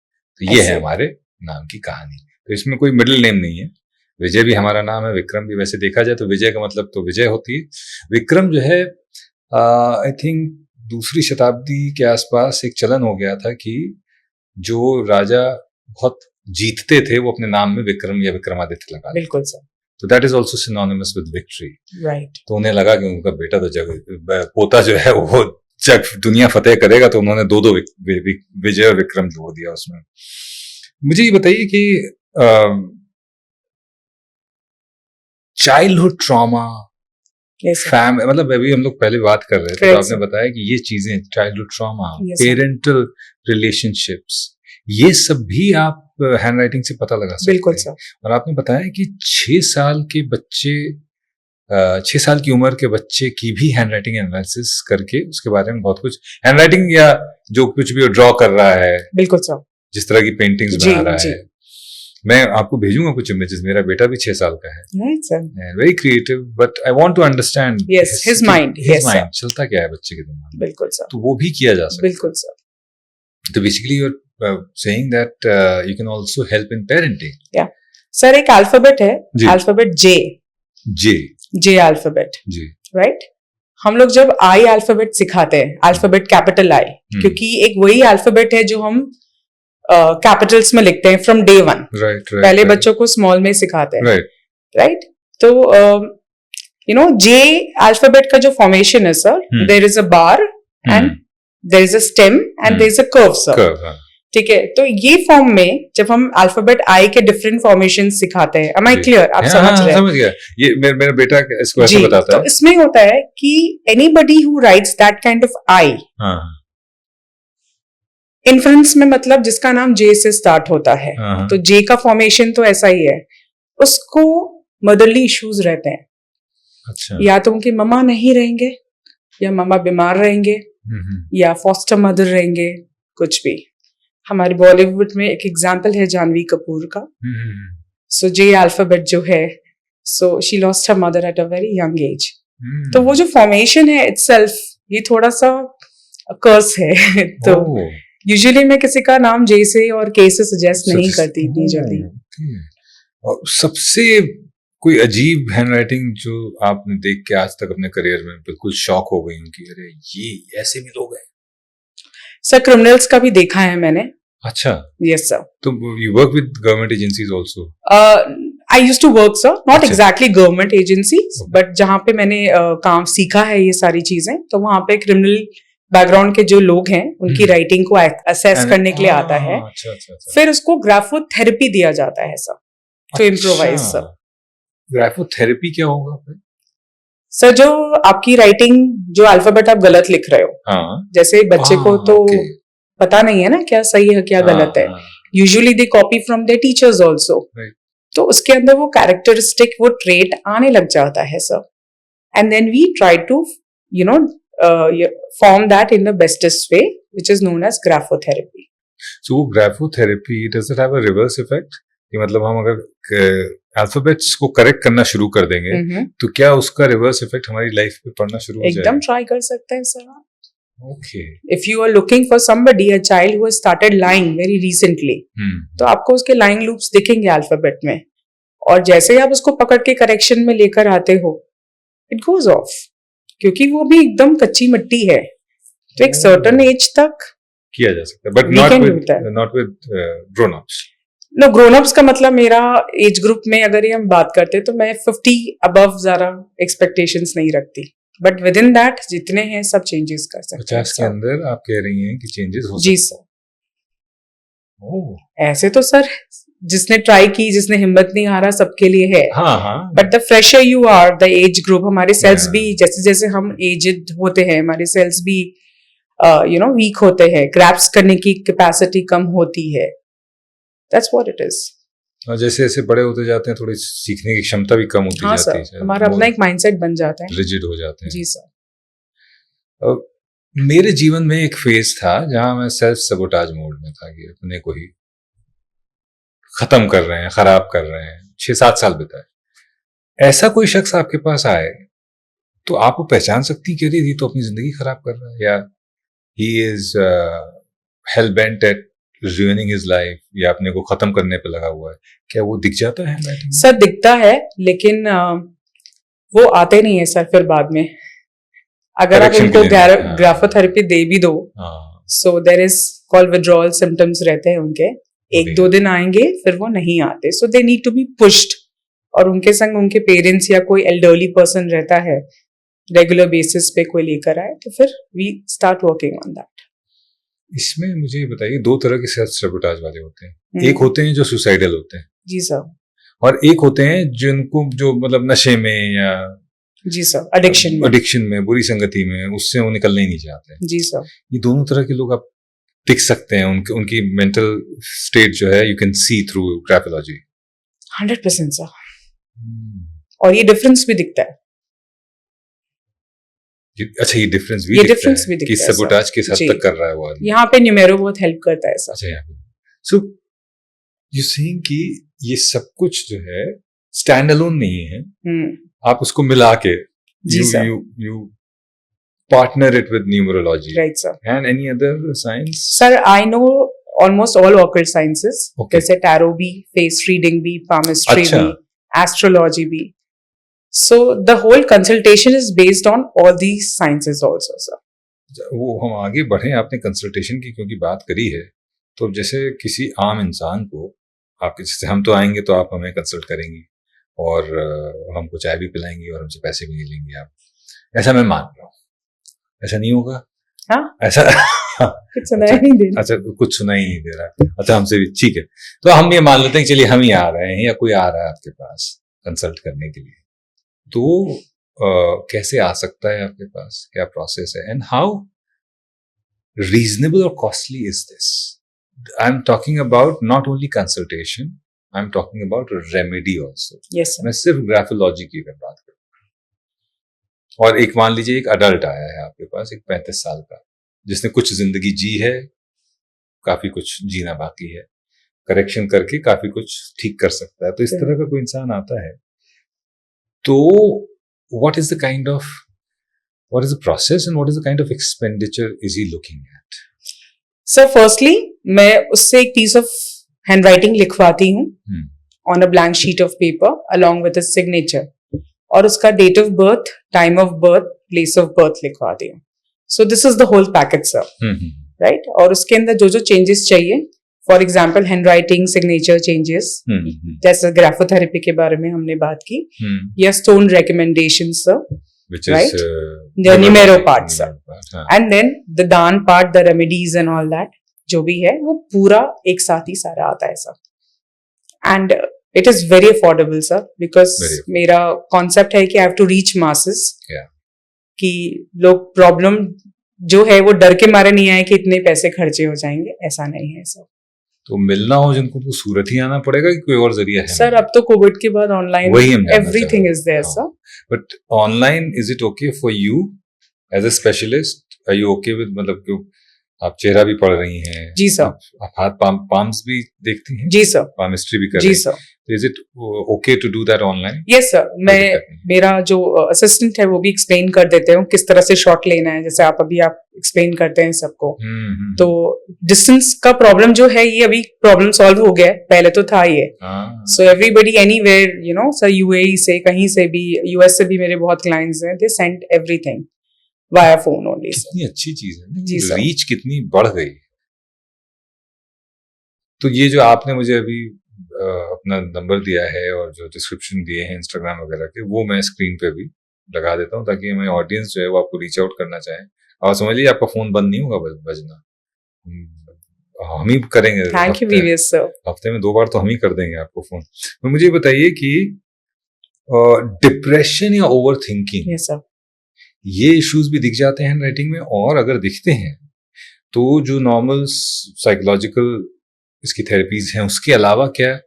तो ये है हमारे नाम की कहानी। तो इसमें कोई मिडिल नेम नहीं है, विजय भी हमारा नाम है, विक्रम भी। वैसे देखा जाए तो विजय का मतलब तो विजय होती है, विक्रम जो है आई थिंक दूसरी शताब्दी के आसपास एक चलन हो गया था कि जो राजा बहुत जीतते थे वो अपने नाम में विक्रम या विक्रमादित्य लगा। बिल्कुल सर। तो that is also synonymous with victory, right. तो उन्हें लगा कि उनका बेटा तो पोता जो है वो जब दुनिया फतेह करेगा, तो उन्होंने दो विजय और विक्रम जोड़ दिया उसमें। मुझे ये बताइए कि चाइल्डहुड ट्रॉमा, Yes, sir. मतलब अभी हम लोग पहले बात कर रहे थे तो Correct, आपने sir. बताया कि ये चीजें childhood trauma, Yes, sir. Parental relationships, ये सब भी आप हैंड राइटिंग से पता लगा सकते बिल्कुल हैं। सर. और आपने बताया कि 6 साल के बच्चे 6 साल की उम्र के बच्चे की भी हैंड राइटिंग एनालिसिस करके उसके बारे में बहुत कुछ हैंड राइटिंग या जो कुछ भी वो ड्रॉ कर रहा है, बिल्कुल सर. जिस तरह की पेंटिंग्स जी, बना रहा जी. है, मैं आपको भेजूंगा कुछ इमेजेस। मेरा बेटा भी 6 साल का है, Right, sir. Very creative, but I want to understand Yes, his mind. His Yes, sir. Mind चलता क्या है बच्चे के दिमाग में, बिल्कुल सर. तो वो भी किया जा सकता बिल्कुल सर. है। तो basically you are saying that you can also help in parenting. Sir एक अल्फाबेट है, जी। अल्फाबेट जे जे अल्फाबेट, जी राइट? हम लोग जब आई अल्फाबेट सिखाते हैं, अल्फाबेट कैपिटल आई, क्योंकि एक वही अल्फाबेट है जो हम कैपिटल्स में लिखते हैं फ्रॉम डे वन। राइट पहले बच्चों को स्मॉल में सिखाते हैं, राइट राइट? तो यू नो जे अल्फाबेट का जो फॉर्मेशन है sir, there is a bar and there is a stem and there is a curve sir, curve, ठीक है? तो ये फॉर्म में जब हम अल्फाबेट आई के डिफरेंट फॉर्मेशन सिखाते हैं, am I clear? आप समझ रहे हैं? समझ गया। ये मेरा बेटा इसको ऐसे जी, बताता तो है। इसमें होता है कि anybody who writes that kind of I, हाँ इन्फ्लुएंस में मतलब जिसका नाम जे से स्टार्ट होता है, हाँ, तो जे का फॉर्मेशन तो ऐसा ही है, उसको मदरली इश्यूज रहते हैं। अच्छा, या तो उनके मम्मा नहीं रहेंगे, या मम्मा बीमार रहेंगे, या फॉस्टर मदर रहेंगे, कुछ भी। हमारे बॉलीवुड में एक एग्जाम्पल है जानवी कपूर का। सो जे अल्फाबेट जो है, so she lost her mother at a very young age. तो वो जो फॉर्मेशन है इटसेल्फ, ये थोड़ा सा कर्स है। तो यूजुअली मैं किसी का नाम जे से और के से सजेस्ट नहीं करती इतनी जल्दी। और सबसे कोई अजीब हैंड राइटिंग जो आपने देख के आज तक अपने करियर में बिल्कुल शॉक हो गई कि अरे ये ऐसे भी लोग हैं? सर क्रिमिनल्स का भी देखा है मैंने। अच्छा, यस सर। तो you work with government agencies also? I used to work sir, not अच्छा। एग्जैक्टली गवर्नमेंट एजेंसीज, बट जहाँ पे मैंने काम सीखा है ये सारी चीजें, तो वहाँ पे क्रिमिनल बैकग्राउंड के जो लोग हैं उनकी राइटिंग को असेस करने के लिए आता है। अच्छा। फिर उसको ग्राफोथेरेपी दिया जाता है sir, to improvise sir. Graphotherapy क्या होगा फिर? सर जो आपकी राइटिंग, जो अल्फाबेट आप गलत लिख रहे हो, हाँ, जैसे बच्चे को तो ओके, पता नहीं है ना क्या सही है क्या गलत है। Usually they copy from there teachers also, Right. तो उसके अंदर वो कैरेक्टरिस्टिक, वो ट्रेट आने लग जाता है sir. And then we try to you know form that in the bestest way, which is known as graphotherapy. So वो graphotherapy does it have a reverse effect? कि मतलब हम अगर अल्फाबेट्स को करेक्ट करना शुरू कर देंगे तो क्या उसका रिवर्स इफेक्ट हमारी लाइफ पे पड़ना शुरू हो जाएगा? एकदम ट्राई कर सकते हैं सर आप। Okay, if you are looking for somebody, a child who has started lying very recently, तो आपको उसके लाइंग लूप्स दिखेंगे अल्फाबेट में, और जैसे ही आप उसको पकड़ के करेक्शन में लेकर आते हो, इट गोज ऑफ, क्योंकि वो भी एकदम कच्ची मिट्टी है। तो एक सर्टेन एज तक किया जा सकता है, but We can do that. Not with grown ups. No, grown ups का मतलब मेरा एज ग्रुप में अगर ये हम बात करते हैं तो मैं 50 अबव ज्यादा एक्सपेक्टेशंस नहीं रखती, बट विद इन दैट जितने हैं सब चेंजेस कर सकते हैं। 50 के अंदर आप कह रही हैं कि चेंजेस हो जी सकते सर। हैं। ऐसे तो सर जिसने ट्राई की, जिसने हिम्मत नहीं हारा, सबके लिए है। हाँ, but the fresher you are, the age group, हमारे सेल्स Yeah. भी जैसे जैसे हम एजड होते हैं, हमारे सेल्स भी वीक होते हैं, ग्रैप्स करने की कैपेसिटी कम होती है। That's what it is. और जैसे जैसे बड़े होते जाते हैं थोड़ी सीखने की क्षमता भी कम होती हाँ जाती सर, है, हमारा अपना एक माइंडसेट बन जाता है। रिजिड हो जाते हैं। जी सर। मेरे जीवन में एक फेज था जहां मैं सेल्फ सबोटाज मोड में था कि अपने को ही खत्म कर रहे हैं, खराब कर रहे हैं। 6-7 साल बिताए। ऐसा कोई शख्स आपके पास आए तो आप वो पहचान सकती कि अरे ये तो अपनी जिंदगी खराब कर रहा है, या he is hell bent at ruining his life, या अपने को खत्म करने पे लगा हुआ है, क्या वो दिख जाता है handwriting में? सर दिखता है, लेकिन वो आते नहीं है सर फिर बाद में। अगर आप Correction उनको के लिए, हाँ। ग्राफोथेरेपी दे भी दो, हाँ, so there is call withdrawal symptoms रहते हैं उनके, 1-2 दिन आएंगे फिर वो नहीं आते। So they need to be pushed, और उनके संग उनके पेरेंट्स या कोई एल्डरली पर्सन रहता है, रेगुलर बेसिस पे कोई लेकर आए, तो फिर we start working on that. इसमें मुझे ये बताइए, दो तरह के सेल्फ सैबोटाज वाले होते हैं। एक हम्म, होते हैं जो सुसाइडल होते हैं, जी सर, और एक होते हैं जिनको जो मतलब नशे में या जी सर, एडिक्शन में, एडिक्शन में, बुरी संगति में, उससे वो निकलना ही नहीं चाहते। जी सर, ये दोनों तरह के लोग आप दिख सकते हैं, उनकी मेंटल स्टेट जो है you can see through graphology. 100% sir. और ये डिफरेंस भी दिखता है, अच्छा, ये डिफरेंस भी ये दिखता डिफरेंस है भी कि दिखता है सबोटाज सर। किस हद जी, तक कर रहा है वो आदमी। यहाँ पे न्यूमेरो बहुत हेल्प करता है सर। अच्छा, यहाँ पे सो यू सेइंग कि ये सब कुछ जो है स्टैंड अलोन नहीं है, आप उसको मिला के जी you sir, you you partner it with numerology right sir. And any other science. Sir I know almost all occult sciences, Okay. जैसे टैरो भी, फेस रीडिंग भी, पामिस्ट्री अच्छा। भी, एस्ट्रोलॉजी भी। So the whole consultation is based on all these sciences also sir. वो हम आगे बढ़े, आपने कंसल्टेशन की क्योंकि बात करी है, तो जैसे किसी आम इंसान को आपके, जैसे हम तो आएंगे तो आप हमें कंसल्ट करेंगी और हमको चाय भी पिलाएंगी और हमसे पैसे भी नहीं लेंगे आप, ऐसा मैं मान रहा हूँ। ऐसा नहीं होगा? हाँ, ऐसा कुछ सुनाई नहीं दे रहा। अच्छा, कुछ सुनाई नहीं दे रहा। अच्छा, हमसे भी ठीक है, तो हम ये मान लेते हैं कि चलिए हम ही आ रहे हैं या कोई आ रहा है आपके पास कंसल्ट करने के लिए, तो कैसे आ सकता है आपके पास, क्या प्रोसेस है, एंड हाउ रीजनेबल और costly is this? I am talking about not only consultation, I am talking about remedy also. Yes sir, मैं सिर्फ ग्राफोलॉजी की अगर बात करूं, और एक मान लीजिए एक अडल्ट आया है आपके पास, एक 35 साल का, जिसने कुछ जिंदगी जी है, काफी कुछ जीना बाकी है, करेक्शन करके काफी कुछ ठीक कर सकता है, तो इस तरह का कोई इंसान आता है, तो what is the kind of, what is the process and what is the kind of expenditure is he looking at? Sir firstly मैं उससे एक पीस ऑफ हैंडराइटिंग लिखवाती हूँ on a blank sheet of paper along with signature, और उसका date of birth, time of birth, place of birth लिखवाती हूँ। So this is the whole package sir, right. और उसके अंदर जो जो चेंजेस चाहिए, for example hand writing, signature changes, जैसे ग्राफोथेरेपी के बारे में हमने बात की, या stone recommendation sir, which right? is The numero part, sir. हाँ. and then the दान part, the remedies and all that, जो भी है वो पूरा एक साथ ही सारा आता है sir. And it is very affordable sir, because Very affordable. मेरा कॉन्सेप्ट है कि I have to reach masses, Yeah. कि लोग प्रॉब्लम जो है वो डर के मारे नहीं आए कि इतने पैसे खर्चे हो जाएंगे, ऐसा नहीं है सर। तो मिलना हो जिनको तो सूरत ही आना पड़ेगा कि कोई और जरिया है? सर अब तो कोविड के बाद ऑनलाइन वही हम जानना एवरीथिंग चाह इज देयर हाँ. Sir. But online is it okay for you as a specialist? Are you okay with, मतलब क्यों आप चेहरा भी पढ़ रही हैं, जी सर, आप हाथ पाम्स भी देखती हैं, जी सर, पामिस्ट्री भी कर जी रही हैं, सर, तो is it okay to do that online? Yes sir. मैं मेरा जो असिस्टेंट है वो भी एक्सप्लेन कर देते हैं किस तरह से शॉट लेना है, जैसे आप अभी आप एक्सप्लेन करते हैं सबको। तो डिस्टेंस का प्रॉब्लम जो है ये अभी प्रॉब्लम सॉल्व हो गया है, पहले तो था ये। So everybody anywhere, you know sir, UAE से, कहीं से भी, यूएस से भी मेरे बहुत क्लाइंट्स हैं, they send everything via phone only. कितनी अच्छी चीज है जी ना, सर। रीच कितनी बढ़ गई। तो ये जो आपने मुझे अभी अपना नंबर दिया है और जो डिस्क्रिप्शन दिए हैं इंस्टाग्राम वगैरह के, वो मैं स्क्रीन पे भी लगा देता हूँ, ताकि हमारी ऑडियंस जो है वो आपको रीच आउट करना चाहे, और समझ लीजिए आपका फोन बंद नहीं होगा बजना, हम ही करेंगे। Thank you VVS sir. हफ्ते में 2 बार तो हम ही कर देंगे आपको फोन। तो मुझे बताइए कि डिप्रेशन या ओवर थिंकिंग, यस सर, ये इश्यूज भी दिख जाते हैं हैंडराइटिंग में, और अगर दिखते हैं तो जो नॉर्मल साइकोलॉजिकल इसकी थेरेपीज हैं, उसके अलावा क्या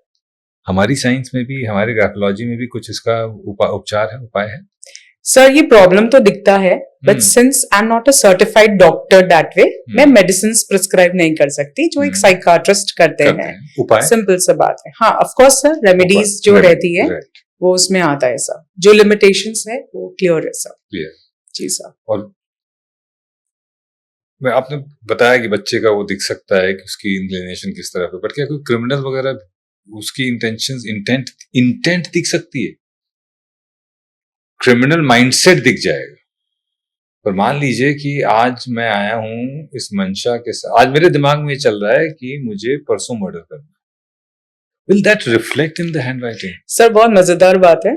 हमारी साइंस में भी, हमारे ग्राफोलॉजी में भी कुछ इसका उपचार है, उपाय है? सर ये प्रॉब्लम तो दिखता है, but since I am not a certified doctor that way, मैं मेडिसिन प्रिस्क्राइब नहीं कर सकती, जो एक साइकाट्रिस्ट करते हैं। उपाय सिंपल सा बात है। हाँ, ऑफ कोर्स सर, रेमेडीज जो रहती है वो उसमें आता है सर, जो लिमिटेशंस है वो क्लियर है सर। क्लियर, जी सर। और मैं आपने बताया कि बच्चे का वो दिख सकता है कि उसकी इंक्लिनेशन किस तरह पे, बट क्या कोई क्रिमिनल वगैरह उसकी इंटेंशंस, इंटेंट दिख सकती है? क्रिमिनल माइंडसेट दिख जाएगा। पर मान लीजिए कि आज मैं आया हूं इस मंशा के साथ, आज मेरे दिमाग में ये चल रहा है कि मुझे परसों मर्डर करना, will that reflect in the handwriting? Sir बहुत मजेदार बात है,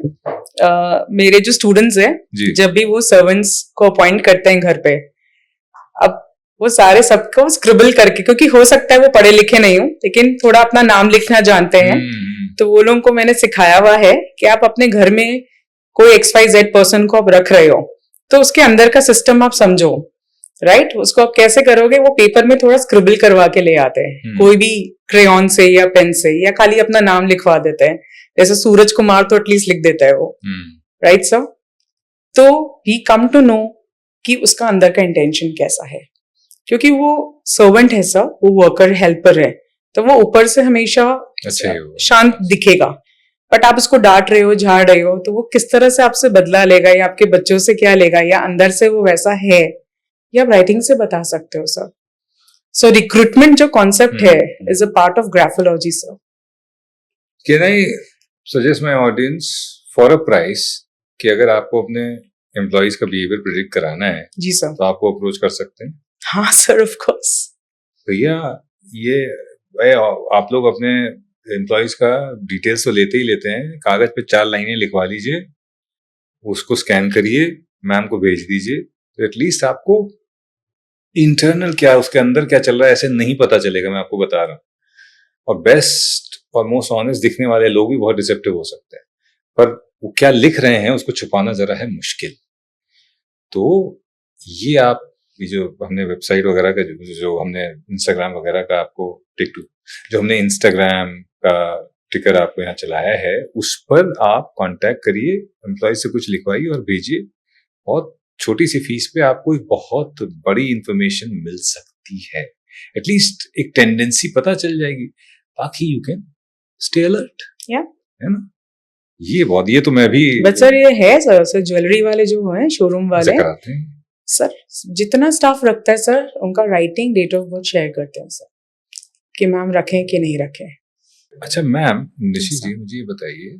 मेरे जो स्टूडेंट्स हैं, जब भी वो सर्वेंट्स को अपॉइंट करते हैं घर पे, अब वो सारे सबको स्क्रिबल करके, क्योंकि हो सकता है वो पढ़े लिखे नहीं हो लेकिन थोड़ा अपना नाम लिखना जानते हैं, तो वो लोगों को मैंने सिखाया हुआ है कि आप अपने घर में कोई XYZ पर्सन को आप रख रहे हो तो उसके अंदर का सिस्टम आप समझो, राइट? उसको आप कैसे करोगे, वो पेपर में थोड़ा स्क्रिबल करवा के ले आते हैं, कोई भी क्रेयॉन से या पेन से, या खाली अपना नाम लिखवा देते हैं, जैसे सूरज कुमार तो एटलीस्ट लिख देता है वो, राइट सर? तो वी कम टू नो कि उसका अंदर का इंटेंशन कैसा है, क्योंकि वो सर्वेंट है सर, वो वर्कर हेल्पर है, तो वो ऊपर से हमेशा शांत दिखेगा, बट आप उसको डांट रहे हो, झाड़ रहे हो, तो वो किस तरह से आपसे बदला लेगा या आपके बच्चों से क्या लेगा, या अंदर से वो वैसा है, या आप राइटिंग से बता सकते हो सर। सो रिक्रूटमेंट जो कॉन्सेप्ट है is a part of graphology sir. Can I suggest my audience for a price कि अगर आपको अपने एम्प्लॉइज का बिहेवियर प्रेडिक्ट कराना है जी सर, तो आपको अप्रोच कर सकते हैं? हाँ सर, ऑफ कोर्स। भैया ये आप लोग अपने एम्प्लॉइज का डिटेल्स तो लेते ही लेते हैं, कागज पे 4 लाइनें लिखवा लीजिए, उसको स्कैन करिए, मैम को भेज दीजिए, तो एटलीस्ट आपको इंटरनल क्या उसके अंदर क्या चल रहा है ऐसे नहीं पता चलेगा, मैं आपको बता रहा हूँ। और बेस्ट और मोस्ट ऑनेस्ट दिखने वाले लोग भी बहुत डिसेप्टिव हो सकते हैं, पर वो क्या लिख रहे हैं उसको छुपाना जरा है मुश्किल। तो ये आप जो हमने वेबसाइट वगैरह का जो हमने इंस्टाग्राम वगैरह का आपको जो हमने इंस्टाग्राम का टिकर आपको यहाँ चलाया है, उस पर आप कांटेक्ट करिए, एम्प्लॉय से कुछ लिखवाइए और भेजिए, और छोटी सी फीस पे आपको एक बहुत बड़ी इंफॉर्मेशन मिल सकती है, एटलीस्ट एक टेंडेंसी पता चल जाएगी, बाकी यू कैन स्टे अलर्ट, या है ना? ये तो मैं भी बट सर ये है सर ज्वेलरी वाले जो हैं शोरूम वाले कराते हैं सर, जितना स्टाफ रखता है सर उनका writing date of birth share करते हैं सर कि मैम रखें कि नहीं रखें। अच्छा मैम निशी जी, मुझे ये बताइए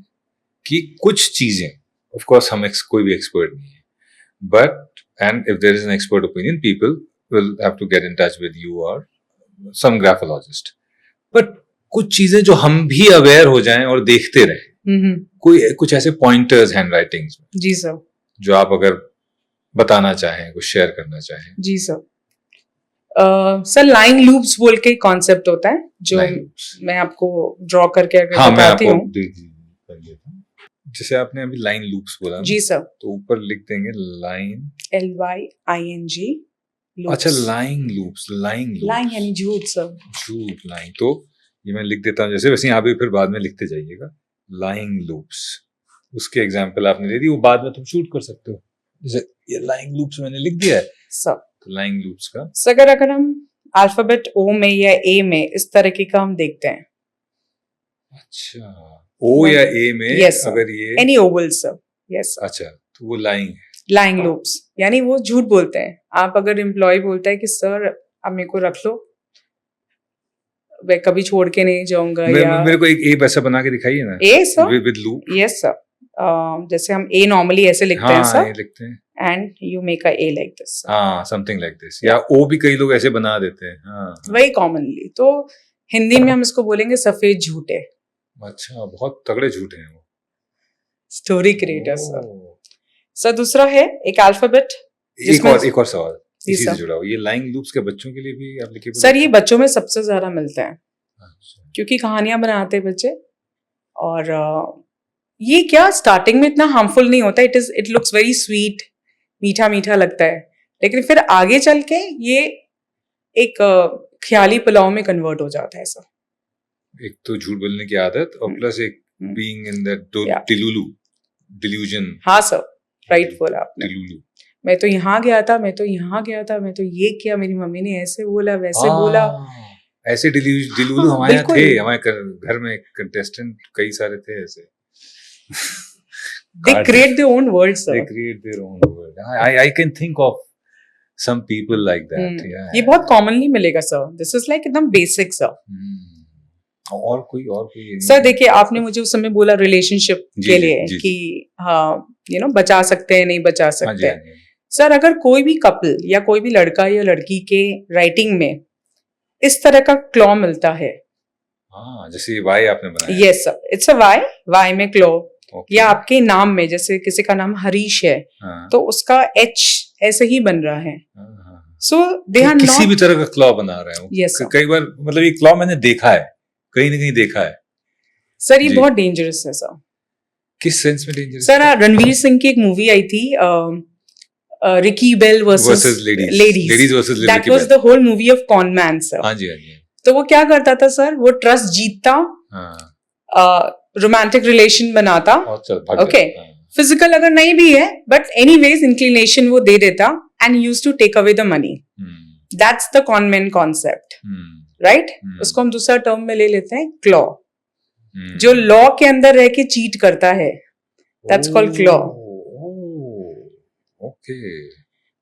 कि कुछ चीजें, ऑफ कोर्स हम कोई भी एक्सपर्ट नहीं है, but and if there is an expert opinion people will have to get in touch with you और सम ग्राफोलॉजिस्ट, बट कुछ चीजें जो हम भी अवेयर हो जाएं और देखते रहें, कोई कुछ ऐसे पॉइंटर्स हैंडराइटिंग्स में जी सर जो आप अगर बताना चाहें, कुछ शेयर करना चाहें? जी सर। सर लाइन लूप्स बोल के कॉन्सेप्ट होता है जो मैं आपको ड्रॉ करके अगर बताती हूँ। जैसे आपने अभी लाइन लूप्स बोला जी सर, तो ऊपर लिख देंगे लाइन LYING लूप्स। अच्छा लाइन लूप्स, लाइन यानी झूठ सर, झूठ लाइन, तो ये मैं लिख देता हूँ जैसे, वैसे यहाँ पे फिर बाद में लिखते जाइएगा लाइन लूप्स। उसके एग्जाम्पल आपने दे दी, वो बाद में तुम शूट कर सकते हो, जैसे ये लाइन लूप्स मैंने लिख दिया है सर, तो लाइन लूप्स का अगर हम अल्फाबेट O में या A में इस तरीके का हम देखते हैं, अच्छा O या A में yes, अगर ये एनी ओवल सर, यस, अच्छा तो वो लाइन लाइन लूप्स यानी वो झूठ बोलते हैं। आप अगर एम्प्लॉय बोलता है कि सर आप मेरे को रख लो, मैं कभी छोड़ के नहीं जाऊंगा, या मेरे को एक ए वैसा बना के दिखाइए ना, A sir with loop, yes sir, जैसे हम ए नॉर्मली ऐसे लिखते हैं सर, लिखते हैं, and you make a A like this, हाँ समथिंग लाइक दिस, या ओ भी कई लोग ऐसे बना देते हैं, हाँ वही कॉमनली। तो हिंदी में हम इसको बोलेंगे सफेद झूठे। अच्छा बहुत तगड़े झूठे हैं वो, स्टोरी क्रिएटर सर। सर दूसरा है एक अल्फाबेट, एक और सवाल इसी से जुड़ा हुआ, ये लाइन लूप्स के बच्चों के लिए भी एप्लीकेबल? सर ये बच्चों में सबसे ज्यादा मिलते हैं, क्योंकि कहानियां बनाते हैं बच्चे, और ये क्या स्टार्टिंग में इतना हार्मफुल नहीं होता, इट लुक्स वेरी स्वीट, मीठा मीठा लगता है, लेकिन फिर आगे चल के ये एक ख्याली पुलाव में कन्वर्ट हो जाता है सर। एक तो झूठ बोलने की आदत और प्लस एक बीइंग इन दैट डिल्यूजन। हाँ सर, राइट बोला आपने, डिल्यूलू, मैं तो यहाँ गया था, मैं तो यहाँ गया था, मैं तो ये किया, मेरी मम्मी ने ऐसे बोला वैसे बोला, ऐसे डिल्यूलू हमारे यहाँ थे, हमारे घर में कंटेस्टेंट कई सारे थे ऐसे। They create their own world, sir. They create their own world. I can think of some people like that. Yeah. ये बहुत commonly मिलेगा sir. This is like एकदम basic sir. और कोई सर देखिए, आपने मुझे उस समय बोला रिलेशनशिप के लिए कि हाँ बचा सकते हैं नहीं बचा सकते हैं। सर अगर कोई भी कपल या कोई भी लड़का या लड़की के राइटिंग में इस तरह का क्लॉ मिलता है, जैसे वाई आपने बनाया, yes sir, it's a Y में क्लॉ, या आपके नाम में जैसे किसी का नाम हरीश है तो उसका H ऐसे ही बन रहा है, So they are किसी not. भी तरह का क्लॉ बना रहे हैं Yes, sir. कई बार मतलब ये क्लॉ मैंने देखा है, कहीं ना कहीं देखा है। सर ये जी। बहुत डेंजरस है सर। किस सेंस में डेंजरस? सर रणवीर सिंह की एक मूवी आई थी Ricky Bahl versus ladies versus that was the whole movie of con man sir. हाँ जी हाँ जी। तो वो क्या करता था सर, वो ट्रस्ट जीतता, रोमांटिक रिलेशन बनाता, और चल भाग ओके, जाता, हाँ। फिजिकल अगर नहीं भी है बट एनीवेज इंक्लिनेशन वो दे देता and used to take away the money. That's the con man concept, right? उसको हम दूसरा टर्म में ले लेते हैं क्लॉ, जो लॉ के अंदर रह के चीट करता है, दैट्स कॉल्ड क्लॉ। ओके।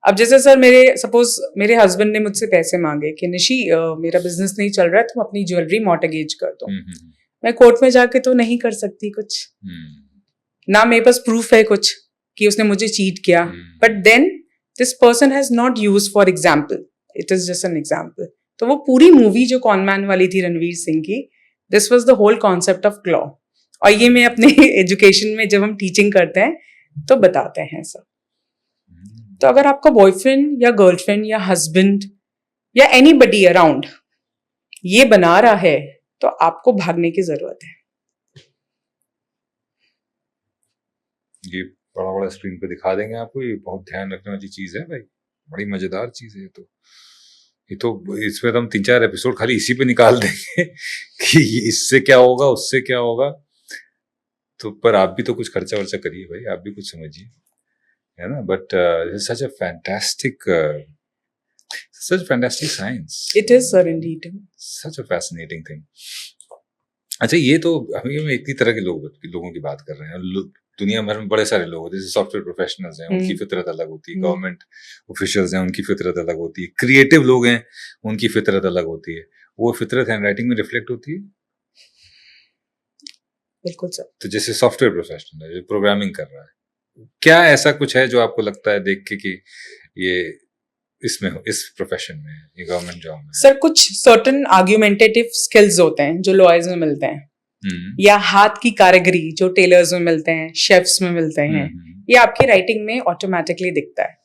अब जैसे सर सपोज मेरे हस्बैंड ने मुझसे पैसे मांगे कि निशी मेरा बिजनेस नहीं चल रहा है, तुम अपनी ज्वेलरी मॉर्टगेज कर दो। मैं कोर्ट में जाके तो नहीं कर सकती कुछ, ना मेरे पास प्रूफ है कुछ कि उसने मुझे चीट किया, but then this person has not used for example, it is just an example. तो वो पूरी मूवी जो कॉनमैन वाली थी रणवीर सिंह की, this was the whole concept of claw. और ये मैं अपने एजुकेशन में जब हम टीचिंग करते हैं तो बताते हैं सर। तो अगर आपका बॉयफ्रेंड या गर्लफ्रेंड या हस्बैंड या एनीबडी अराउंड ये बना रहा है तो आपको भागने की जरूरत है। ये बड़ा बड़ा स्क्रीन पे दिखा देंगे आपको, ये बहुत ध्यान रखने वाली चीज है भाई, बड़ी मजेदार चीज है ये तो इसमें तो हम 3-4 एपिसोड खाली इसी पे निकाल देंगे कि इससे क्या होगा उससे क्या होगा। तो पर आप भी तो कुछ खर्चा वर्चा करिए भाई, आप भी कुछ समझिए, है ना? But such a fantastic science, it is sir Indeed, such a fascinating thing. अच्छा, ये तो हम इतनी तरह के लोगों की बात कर रहे हैं, दुनिया भर में बड़े सारे लोग होते हैं, जैसे सॉफ्टवेयर प्रोफेशनल्स हैं, उनकी फितरत अलग होती है, गवर्नमेंट ऑफिशियल्स हैं, उनकी फितरत अलग होती है, क्रिएटिव लोग हैं, उनकी फितरत अलग होती है। वो फितरत हैंडराइटिंग में रिफ्लेक्ट होती है। बिल्कुल सर। तो जैसे सॉफ्टवेयर प्रोफेशनल है जो प्रोग्रामिंग कर रहा है, क्या ऐसा कुछ है जो आपको लगता है देख के कि ये इसमें हो, इस प्रोफेशन में, ये गवर्नमेंट जॉब में? सर कुछ सर्टेन आर्ग्यूमेंटेटिव स्किल्स होते हैं जो लॉयर्स में मिलते हैं, या हाथ की कारीगरी जो टेलर्स में मिलते हैं, शेफ्स में मिलते हैं, ये आपकी राइटिंग में ऑटोमेटिकली दिखता है,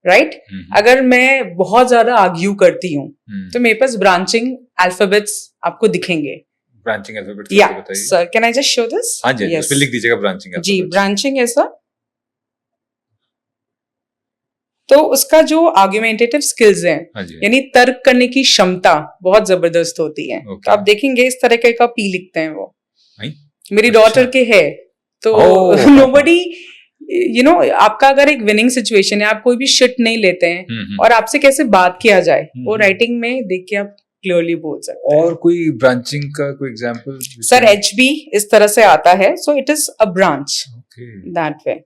राइट? अगर मैं बहुत ज्यादा आर्ग्यू करती हूँ तो मेरे पास ब्रांचिंग अल्फाबेट्स आपको दिखेंगे। ब्रांचिंग अल्फाबेट्स या sir, can I just show this? हाँ जी, इसमें लिख दीजिएगा ब्रांचिंग अल्फाबेट्स। जी, ब्रांचिंग है सर। तो उसका जो आर्ग्यूमेंटेटिव स्किल्स है, यानी तर्क करने की क्षमता बहुत जबरदस्त होती है। तो आप देखेंगे इस तरह का पी लिखते हैं वो। मेरी डॉटर के है तो नोबडी, यू नो, आपका अगर एक विनिंग सिचुएशन है, आप कोई भी शिट नहीं लेते हैं और आपसे कैसे बात किया जाए, वो राइटिंग में देख के आप क्लियरली बोल सकते हैं। और कोई ब्रांचिंग का कोई एग्जांपल? सर HB इस तरह से आता है, so it is a branch that way.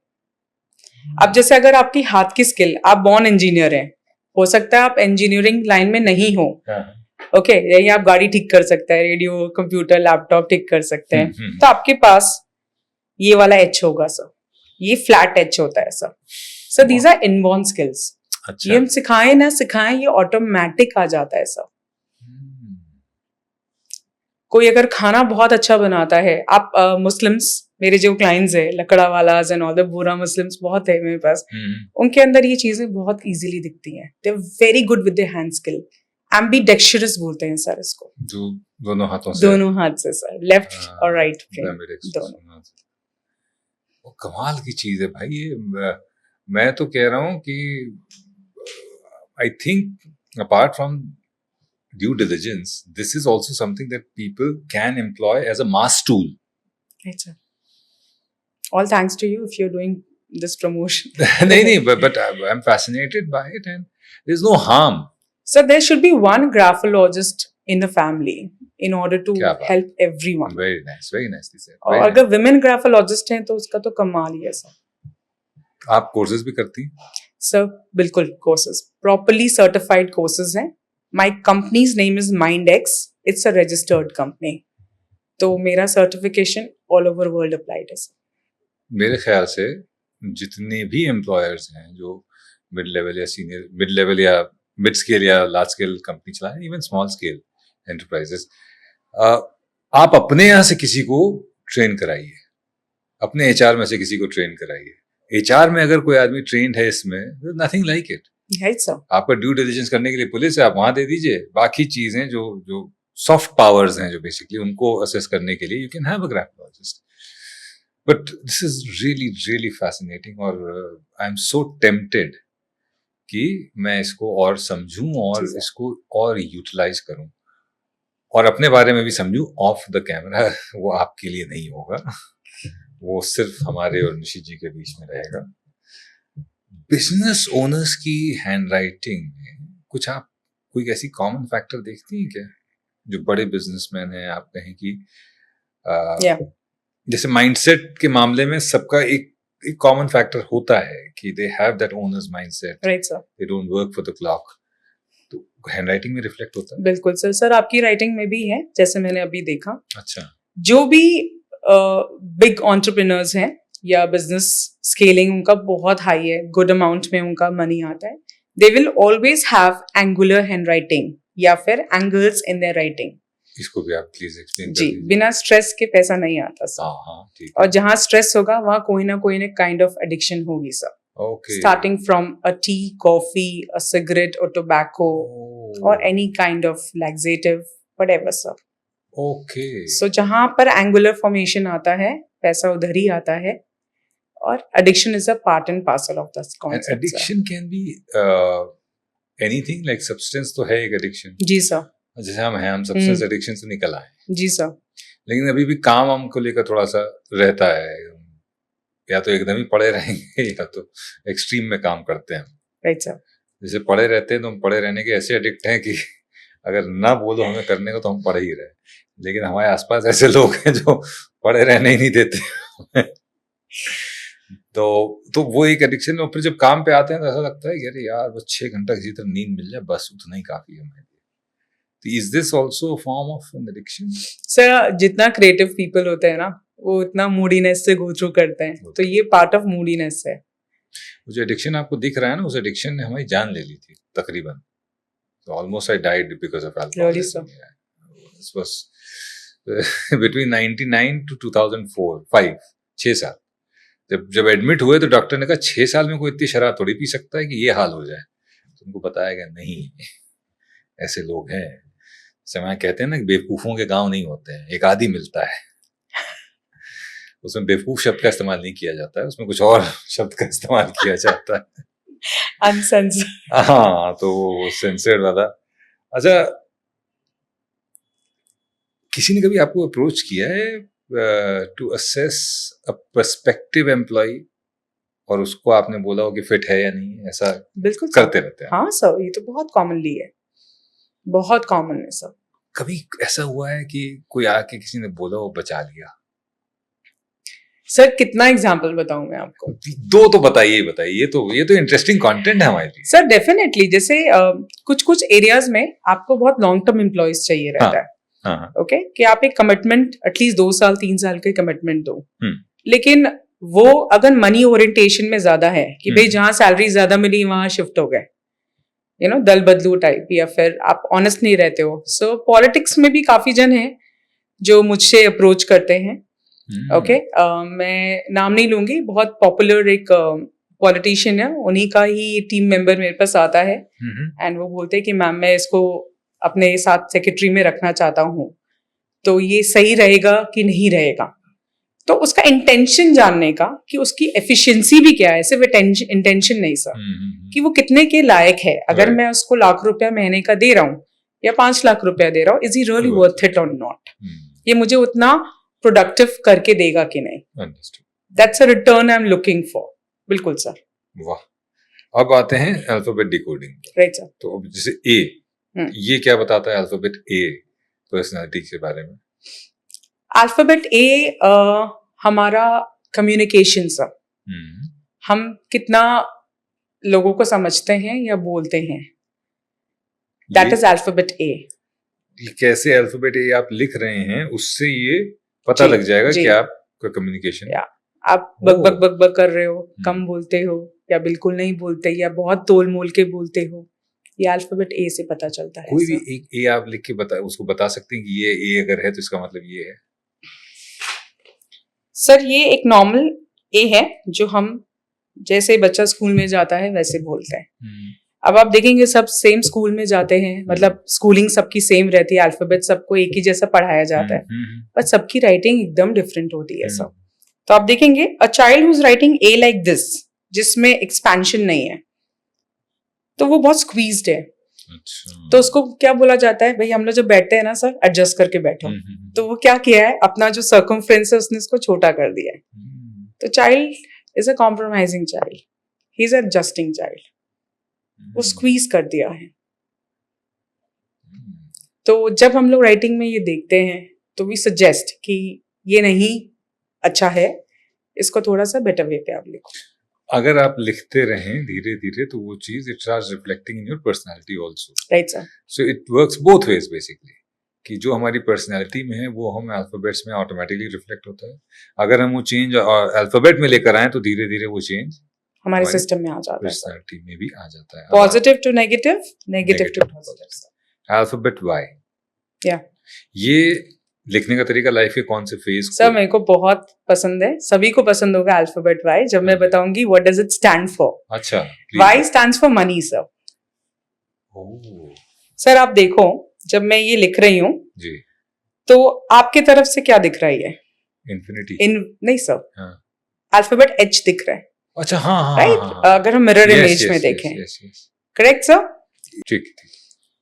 अब जैसे अगर आपकी हाथ की स्किल, आप बॉर्न इंजीनियर हैं, हो सकता है आप इंजीनियरिंग लाइन में नहीं हो, ओके, यही आप गाड़ी ठीक कर सकते हैं, रेडियो, कंप्यूटर, लैपटॉप ठीक कर सकते हैं, तो आपके पास ये वाला H होगा सर, ये फ्लैट H होता है sir. These are inborn skills. ये हम सिखाएं ना सिखाएं, ये ऑटोमेटिक आ जाता है सर। कोई अगर खाना बहुत अच्छा बनाता है, आप मुस्लिम्स, मेरे जो क्लाइंट्स है, लकड़ा वाला एंड ऑल द बुरा मुस्लिम्स बहुत है मेरे पास, उनके अंदर ये चीजें बहुत इजीली दिखती हैं। They are very good with the hand skill. Ambidextrous बोलते हैं सर इसको, जो दोनों हाथ से सर, लेफ्ट और राइट दोनों। कमाल की चीज है भाई ये। मैं तो कह रहा हूँ कि I think apart from due diligence, this is also something that people can employ as a mass tool. Right, sir. All thanks to you if you're doing this promotion. No, but I'm fascinated by it, and there's no harm. So there should be one graphologist in the family in order to help everyone. Very nicely said. और अगर women graphologist हैं तो उसका तो कमाल ही है sir. आप courses भी करती हैं? सर बिल्कुल, courses, properly certified courses हैं। My company's name is MindX. It's a registered company. तो मेरा certification all over world applied है। मेरे ख्याल से जितने भी employers हैं जो mid level या senior, mid level या mid scale या large scale company चला रहे हैं, even small scale enterprises, आप अपने यहाँ से किसी को train कराइए, अपने HR में से किसी को train कराइए। HR में अगर कोई आदमी trained है इसमें, nothing like it. Right sir. आपका ड्यू डिलिजेंस करने के लिए पुलिस है, आप वहां दे दीजिए। बाकी चीजें जो जो सॉफ्ट पावर्स हैं, जो बेसिकली उनको असेस करने के लिए you can have a graphologist. But this is really really fascinating, और आई एम सो टेम्प्टेड कि मैं इसको और समझूं और जी सर। इसको और यूटिलाइज करूं, और अपने बारे में भी समझूं ऑफ द कैमरा। वो आपके लिए नहीं होगा, वो सिर्फ हमारे और निशी जी के बीच में रहेगा। बिजनेस ओनर्स की हैंडराइटिंग में कुछ आप कोई ऐसी कॉमन फैक्टर देखती हैं क्या, जो बड़े बिजनेसमैन हैं, आप कहें कि या जैसे माइंडसेट के मामले में सबका एक कॉमन फैक्टर होता है कि they have that owners mindset, right sir. They don't work for the clock. तो हैंडराइटिंग में रिफ्लेक्ट होता है? बिल्कुल सर। सर आपकी राइटिंग में भी है, जैसे मैंने अभी देखा। अच्छा। जो भी बिग एंटरप्रेन्योर्स हैं या बिजनेस स्केलिंग उनका बहुत हाई है, गुड अमाउंट में उनका मनी आता है, they will always have angular handwriting या फिर एंगल्स इन देयर राइटिंग। इसको भी आप प्लीज एक्सप्लेन कर जी, दीजिए। बिना स्ट्रेस के पैसा नहीं आता सर। हाँ ठीक है। और जहाँ स्ट्रेस होगा वहाँ कोई ना काइंड ऑफ एडिक्शन होगी sir. Okay. Starting from a tea, coffee, a cigarette or tobacco or any kind of laxative, whatever sir. Okay. So जहाँ पर angular formation आता है, पैसा उधर ही आता है, और addiction is a part and parcel of this concept. sir. Addiction can be anything, like substance तो है एक एडिक्शन, जी सर। जैसे हम सब्सटेंस एडिक्शन से निकल आए, जी सर। लेकिन अभी भी काम हमको लेकर थोड़ा सा रहता है, या तो एकदम ही पड़े रहेंगे या तो एक्सट्रीम में काम करते हैं। Right sir. जैसे पड़े रहते हैं तो हम पड़े रहने के ऐसे एडिक्ट हैं कि अगर ना बोलो हमें करने को तो हम पड़े ही रहे, लेकिन हमारे आसपास ऐसे लोग हैं जो पड़े रहने ही नहीं देते। तो वो एक एडिक्शन, और फिर जब काम पे आते हैं तो ऐसा लगता है कि अरे यार बस 6 घंटा किसी तरह नींद मिल जाए, बस उतना ही काफी है मेरे लिए। तो is this also form of an addiction? Sir जितना क्रिएटिव पीपल होते हैं ना, वो इतना मूडीनेस से गो थ्रू करते हैं, तो ये पार्ट ऑफ मूडीनेस है। जो एडिक्शन आपको दिख रहा है ना, उस एडिक्शन ने हमारी जान ले ली थी तकरीबन। So almost I died because of alcoholism. Really, Yeah. This was between 99 to 2004, 6 साल। जब एडमिट हुए तो डॉक्टर ने कहा 6 साल में कोई इतनी शराब थोड़ी पी सकता है कि ये हाल हो जाए। तो उनको बताया गया नहीं, ऐसे लोग हैं। समय कहते हैं ना कि बेवकूफों के गांव नहीं होते हैं, एक आदि मिलता है। उसमें बेवकूफ शब्द का इस्तेमाल नहीं किया जाता है, उसमें कुछ और शब्द का इस्तेमाल किया जाता है। अनसेंसर्ड। हाँ, तो वो सेंसर्ड वाला। अच्छा, किसी ने कभी आपको अप्रोच किया है to assess a perspective employ, और उसको आपने बोला हो कि फिट है या नहीं? ऐसा बिल्कुल करते रहते हैं? हाँ सर, ये तो बहुत कॉमनली है, बहुत कॉमन है सर। कभी ऐसा हुआ है कि कोई आके किसी ने बोला हो बचा लिया? सर कितना एग्जाम्पल बताऊं मैं आपको? दो तो बताइए, ये तो इंटरेस्टिंग कंटेंट है हमारे लिए। सर डेफिनेटली, जैसे कुछ एरियाज में आपको बहुत लॉन्ग टर्म एम्प्लॉयज चाहिए रहता है। हाँ। ओके, कि आप एक कमिटमेंट एटलीस्ट 2 साल 3 साल के कमिटमेंट दो। लेकिन वो अगर मनी ओरिएंटेशन में ज्यादा है कि भाई जहां सैलरी ज्यादा मिली वहां शिफ्ट हो गए, दल बदलू टाइप, या फिर आप ऑनेस्ट नहीं रहते हो। सो पॉलिटिक्स में भी काफी जन हैं जो मुझसे अप्रोच करते हैं। ओके, मैं नाम नहीं लूंगी, बहुत पॉपुलर एक पॉलिटिशियन है, उन्हीं का ही टीम मेंबर मेरे पास आता है एंड वो बोलते हैं कि मैम मैं इसको अपने साथ सेक्रेटरी में रखना चाहता हूँ, तो ये सही रहेगा कि नहीं रहेगा। तो उसका इंटेंशन जानने का कि उसकी एफिशिएंसी भी क्या है, सिर्फ इंटेंशन नहीं सर, कि वो कितने के लायक है। अगर मैं उसको लाख रुपया महीने का दे रहा हूँ या 5 लाख रुपया दे रहा हूँ, is he really worth it और नॉट? ये मुझे उतना प्रोडक्टिव करके देगा कि नहीं? That's a return I am looking for. बिल्कुल सर। वाह। अब आते हैं अल्फाबेट डिकोडिंग। Right sir. तो अब जैसे ए, ये क्या बताता है अल्फाबेट ए पर्सनालिटी के बारे में? अल्फाबेट ए हमारा कम्युनिकेशन सर, हम कितना लोगों को समझते हैं या बोलते हैं, दैट इज अल्फाबेट ए। ये कैसे अल्फाबेट ए आप लिख रहे हैं उससे ये पता लग जाएगा कि आपका कम्युनिकेशन, आप बक कर रहे हो, कम बोलते हो या बिल्कुल नहीं बोलते या बहुत तोल मोल के बोलते हो, ये अल्फाबेट ए से पता चलता है। कोई भी एक ए आप लिख के उसको बता सकते हैं कि ये ए अगर है तो इसका मतलब ये है? सर ये एक नॉर्मल ए है जो हम जैसे बच्चा स्कूल में जाता है वैसे बोलते हैं। अब आप देखेंगे सब सेम स्कूल में जाते हैं, मतलब स्कूलिंग सबकी सेम रहती है, अल्फाबेट सबको एक ही जैसा पढ़ाया जाता है, पर सबकी राइटिंग एकदम डिफरेंट होती है सब। तो आप देखेंगे a child whose writing a like this, जिसमें एक्सपेंशन नहीं है, तो वो बहुत स्क्वीज्ड है। अच्छा। तो उसको क्या बोला जाता है, भाई हम लोग जब बैठते हैं ना सर, एडजस्ट करके बैठो। तो वो क्या किया है, अपना जो सर्कमफ्रेंस है उसने उसको छोटा कर दिया है। तो child is a compromising child, he is adjusting child, वो स्क्वीज कर दिया है। तो जब हम लोग राइटिंग में ये देखते हैं तो वी सजेस्ट कि ये नहीं अच्छा है, इसको थोड़ा सा बेटर वे पे आप लिखो। अगर आप लिखते रहें धीरे धीरे तो वो चीज it starts reflecting in your personality also, right sir. So it works both ways basically, कि जो हमारी पर्सनालिटी में है वो हम अल्फाबेट्स में ऑटोमेटिकली रिफ्लेक्ट होता है। अगर हम वो चेंज अल्फाबेट में लेकर आए तो धीरे धीरे वो चेंज हमारे सिस्टम में आ जाता है, पर्सनालिटी में भी आ जाता है। Positive to negative, negative to positive. Alphabet Y, या ये लिखने का तरीका लाइफ के कौन से फेज सर मेरे को बहुत पसंद है, सभी को पसंद होगा अल्फाबेट वाई। जब मैं बताऊंगी what does it stand for. अच्छा, Y stands for money sir. Sir आप देखो, जब मैं ये लिख रही हूँ जी, तो आपके तरफ से क्या दिख रही है? इन्फिनिटी। नहीं सर, हाँ। अल्फाबेट एच दिख रहा है। अच्छा, हाँ हाँ राइट, हाँ, अगर हम मिरर इमेज में देखें। Correct sir? ठीक